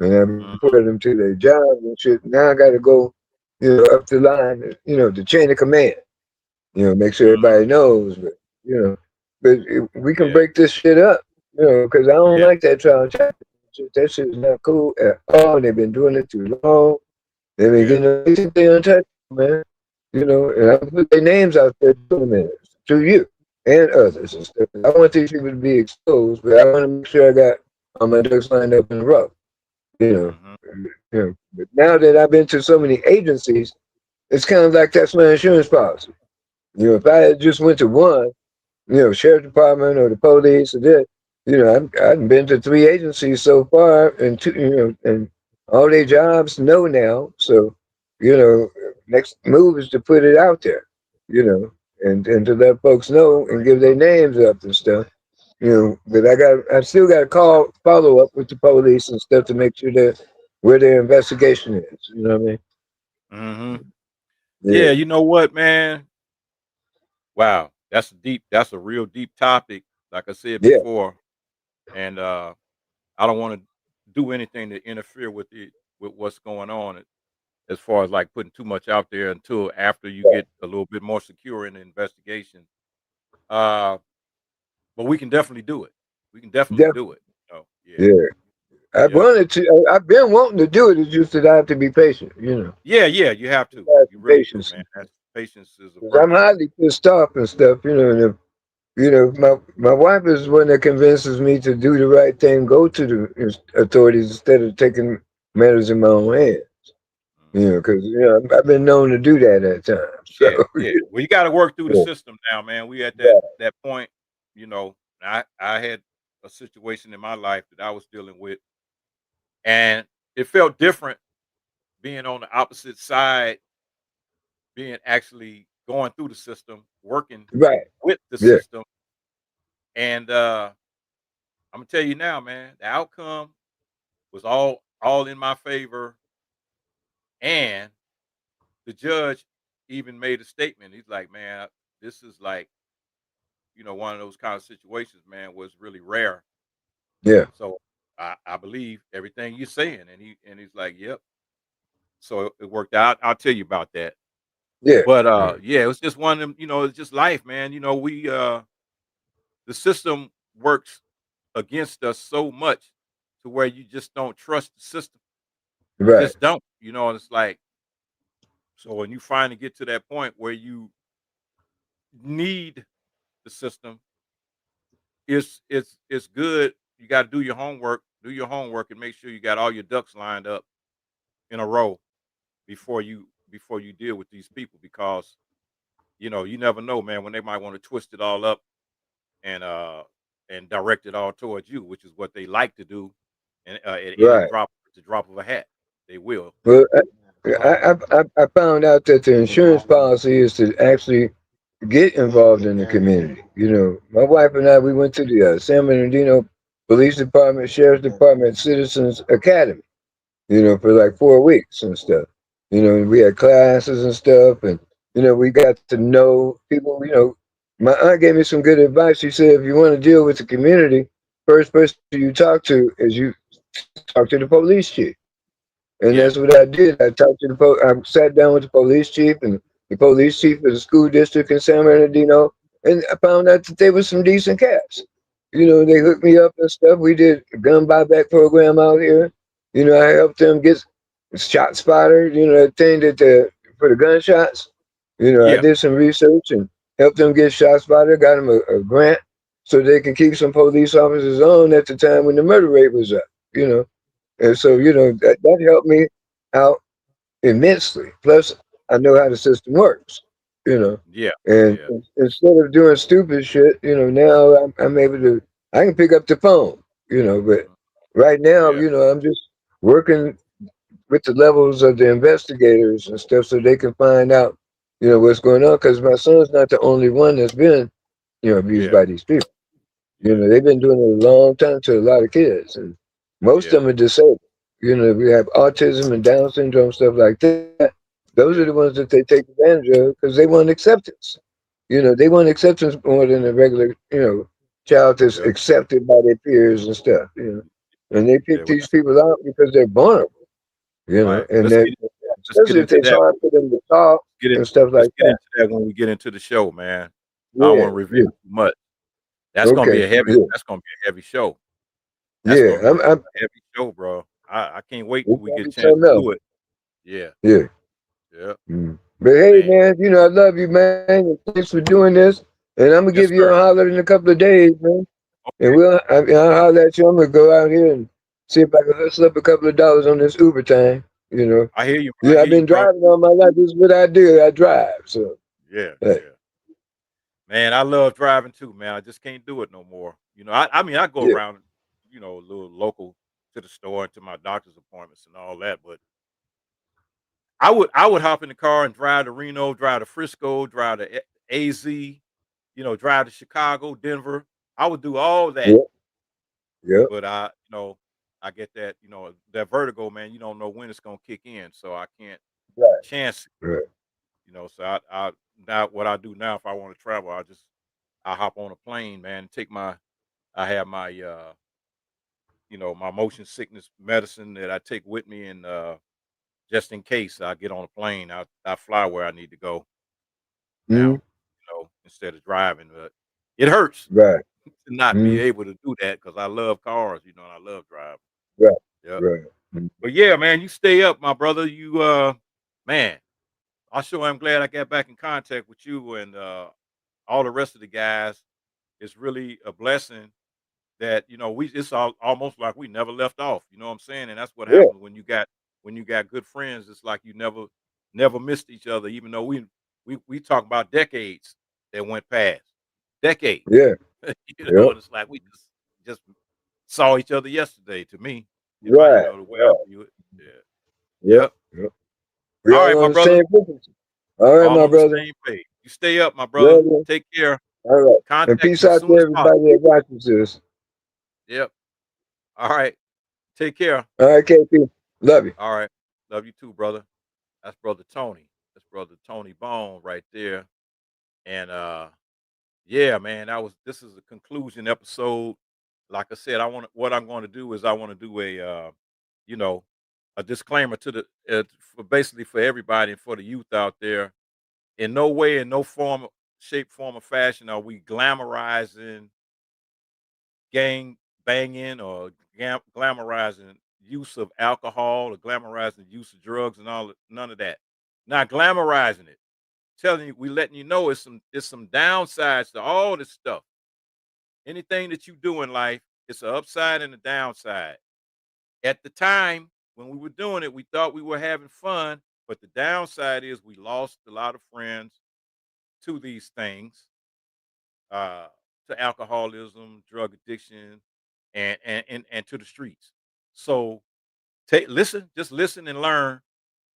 E: I
B: Mhm.
E: reported them to their jobs and shit. Now I gotta go, up the line, the chain of command. Make sure
B: Mhm.
E: everybody knows. But we can
B: Yeah.
E: break this shit up. Because I don't
B: Yeah.
E: like that trial chapter. That shit is not cool at all. They've been doing it too long. They've been
B: Yeah.
E: getting they untouchable, man. And I put their names out there to you and others and stuff. I want these people to be exposed, but I want to make sure I got all my ducks lined up in a row. You know,
B: Mhm.
E: But now that I've been to so many agencies, it's kind of like that's my insurance policy. If I had just went to one, sheriff department or the police or this, I've been to 3 agencies so far, and and all their jobs know now. So, next move is to put it out there, and to let folks know and give their names up and stuff. But I still got to follow up with the police and stuff to make sure that where their investigation is. You know what I mean?
B: Mhm.
E: Yeah,
B: Yeah. You know what, man? Wow. That's a real deep topic. Like I said
E: yeah,
B: before, and I don't want to do anything to interfere with what's going on as far as like putting too much out there until after you get a little bit more secure in the investigation. Uh, but we can definitely do it. We can definitely
E: definitely.
B: do it. Oh, yeah.
E: Yeah. I
B: Yep.
E: wanted to. I've been wanting to do it. It's just that I have to be patient.
B: Yeah, yeah, you have to.
E: I have
B: You
E: some
B: really do,
E: patience.
B: man. Patience is a
E: 'Cause I'm
B: virtue.
E: highly pissed off and stuff. And my wife is one that convinces me to do the right thing, go to the authorities instead of taking matters in my own hands.
B: Mhm.
E: Because I've been known to do that at times. So
B: Yeah, yeah. Well, you got to work through the
E: yeah,
B: system now, man. We at that
E: right,
B: that point, you know. I had a situation in my life that I was dealing with, and it felt different being on the opposite side, being actually going through the system, working
E: right,
B: with the
E: yeah,
B: system, and I'm gonna tell you now, man, the outcome was all in my favor, and the judge even made a statement. He's like, "Man, this is like, one of those kind of situations, man, was really rare.
E: yeah,
B: So I believe everything you're saying." And he's like, "Yep." So it worked out. I'll tell you about that.
E: yeah,
B: But
E: yeah,
B: yeah, it was just one of them. It's just life, man. We the system works against us so much to where you just don't trust the system. You
E: right,
B: just don't. And it's like, so when you finally get to that point where you need the system, it's good. You got to do your homework. Do your homework and make sure you got all your ducks lined up in a row before you deal with these people, because you never know, man, when they might want to twist it all up and direct it all towards you, which is what they like to do, and at any
E: right.
B: drop of a hat, they will.
E: Well, I found out that the insurance policy is to actually get involved in the community. My wife and I, we went to the San Bernardino Police Department, Sheriff's Department, Citizens Academy, for like 4 weeks and stuff. We had classes and stuff, and, we got to know people. My aunt gave me some good advice. She said, if you want to deal with the community, first person you talk to is you talk to the police chief. And
B: Yeah,
E: that's what I did. I talked to I sat down with the police chief and the police chief of the school district in San Bernardino, and I found out that they were some decent cats. They hooked me up and stuff. We did a gun buyback program out here. I helped them get shot spotter, that thing that the for the gunshots. I
B: Yeah.
E: did some research and helped them get shot spotted. Got them a grant so they can keep some police officers on at the time when the murder rate was up. And so
B: Yeah.
E: that helped me out immensely. Plus, I know how the system works. You know,
B: Yeah.
E: and
B: Yeah.
E: instead of doing stupid shit, now I'm able to. I can pick up the phone. But right now,
B: Yeah.
E: I'm just working with the levels of the investigators and stuff so they can find out, what's going on. Because my son's not the only one that's been, abused
B: Yeah.
E: by these people.
B: Yeah.
E: They've been doing it a long time to a lot of kids, and most
B: Yeah.
E: of them are disabled. We have autism and Down syndrome, stuff like that. Those are
B: Yeah.
E: the ones that they take advantage of because they want acceptance. They want acceptance more than a regular, child that's
B: Yeah.
E: accepted by their peers and stuff. And they
B: Yeah.
E: pick these people out because they're vulnerable.
B: Right.
E: And
B: Let's
E: that
B: get
E: especially if
B: into
E: it's
B: that.
E: hard for them to talk
B: Get in,
E: and stuff
B: let's
E: like
B: get
E: that.
B: into that when we get into the show, man. I don't
E: Yeah,
B: want to reveal
E: yeah,
B: too much. That's gonna be
E: okay,
B: a heavy.
E: yeah,
B: That's gonna be a heavy show. That's
E: yeah.
B: gonna be a
E: I'm
B: heavy show, bro. I can't wait till
E: it's
B: we
E: gonna
B: get a
E: be
B: chance to
E: something else.
B: do it. Yeah.
E: Yeah.
B: Yeah.
E: But hey,
B: Man.
E: man, I love you, man. And thanks for doing this. And I'm gonna
B: Yes,
E: give you
B: sir.
E: a holler in a couple of days, man. And
B: Okay.
E: I'll holler at you. I'm gonna go out here and see if I can hustle up a couple of dollars on this Uber time.
B: I hear you. I
E: Yeah, I've
B: hear you,
E: been
B: bro.
E: driving all my life. This is what I do. I drive. So,
B: Yeah.
E: hey,
B: Yeah. Man, I love driving too, man. I just can't do it no more. I mean, I go
E: yeah,
B: around, a little local to the store and to my doctor's appointments and all that, but I would hop in the car and drive to Reno, drive to Frisco, drive to AZ, drive to Chicago, Denver. I would do all that,
E: yeah, yeah.
B: but I get that, that vertigo, man. You don't know when it's gonna kick in, so I can't
E: Right,
B: chance it,
E: right.
B: So I now what I do now if I want to travel, I hop on a plane, man. I have my my motion sickness medicine that I take with me, and just in case I get on a plane, I fly where I need to go
E: Mm,
B: now, instead of driving. But it hurts
E: right.
B: to not be
E: Mm,
B: able to do that because I love cars, and I love driving.
E: right,
B: Yeah.
E: right. Mm,
B: But yeah, man, you stay up, my brother. Man, I sure am glad I got back in contact with you and all the rest of the guys. It's really a blessing that it's almost like we never left off. You know what I'm saying? And that's what
E: yeah,
B: happens when you got good friends. It's like you never missed each other, even though we talk about decades that went past, decades.
E: yeah, yeah.
B: And it's like we just saw each other yesterday. To me,
E: Right,
B: the way I
E: right.
B: view it. Yeah.
E: Yep,
B: Yep.
E: yep. We
B: All
E: all
B: right, my
E: on the
B: brother.
E: same frequency. All right,
B: All
E: my
B: on the
E: brother.
B: same page. You stay up, my brother.
E: Brother.
B: Take care.
E: All right. And
B: Contact
E: peace
B: me as
E: out
B: soon
E: to
B: as possible.
E: everybody that watches this.
B: Yep. All right. Take care.
E: All right, KP. Love you.
B: All right. Love you too, brother. That's brother Tony. That's brother Tony Bone right there. And yeah, man, this is a conclusion episode. Like I said, what I'm going to do is I want to do you know, a disclaimer to the for basically for everybody and for the youth out there. In no way, in no form, shape, form, or fashion are we glamorizing gang banging or glamorizing use of alcohol or glamorizing use of drugs and none of that. Not glamorizing it. Telling you, we letting you know it's some downsides to all this stuff. Anything that you do in life, it's an upside and a downside. At the time when we were doing it, we thought we were having fun, but the downside is we lost a lot of friends to these things, uh, to alcoholism, drug addiction, and to the streets. So just listen and learn,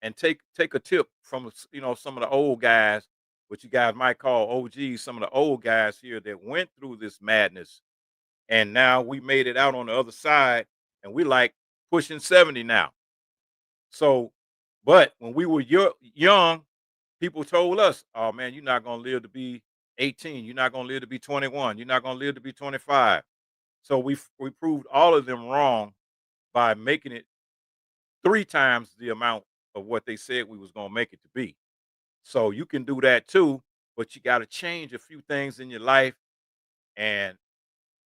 B: and take a tip from some of the old guys, what you guys might call OGs, some of the old guys here that went through this madness, and now we made it out on the other side, and we like pushing 70 now. So, but when we were young, people told us, "Oh man, you're not gonna live to be 18. You're not gonna live to be 21. You're not gonna live to be 25." So we proved all of them wrong by making it 3 times the amount of what they said we was gonna make it to be. So you can do that too, but you got to change a few things in your life and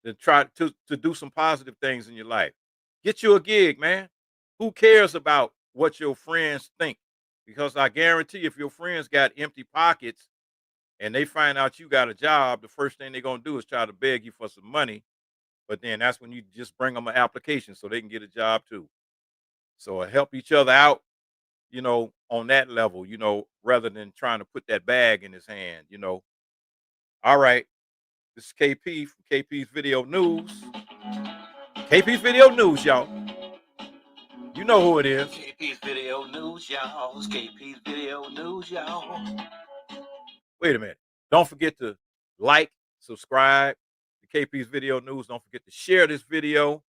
B: to try to do some positive things in your life. Get you a gig, man. Who cares about what your friends think? Because I guarantee if your friends got empty pockets and they find out you got a job, the first thing they're going to do is try to beg you for some money. But then that's when you just bring them an application so they can get a job too. So help each other out, you know, on that level, you know, rather than trying to put that bag in his hand, you know. All right. This is KP from KP's Video News. KP's Video News, y'all. You know who it is.
A: KP's Video News, y'all. It's KP's Video News, y'all.
B: Wait a minute. Don't forget to like, subscribe to KP's Video News. Don't forget to share this video.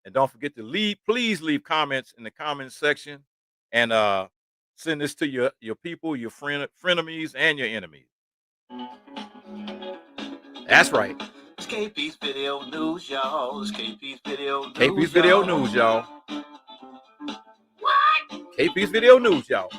B: And don't forget to please leave comments in the comments section. And send this to your people, your frenemies, and your enemies. That's right.
A: It's KP's Video News, y'all. It's KP's Video News.
B: KP's Video News, y'all.
A: What?
B: KP's Video News, y'all.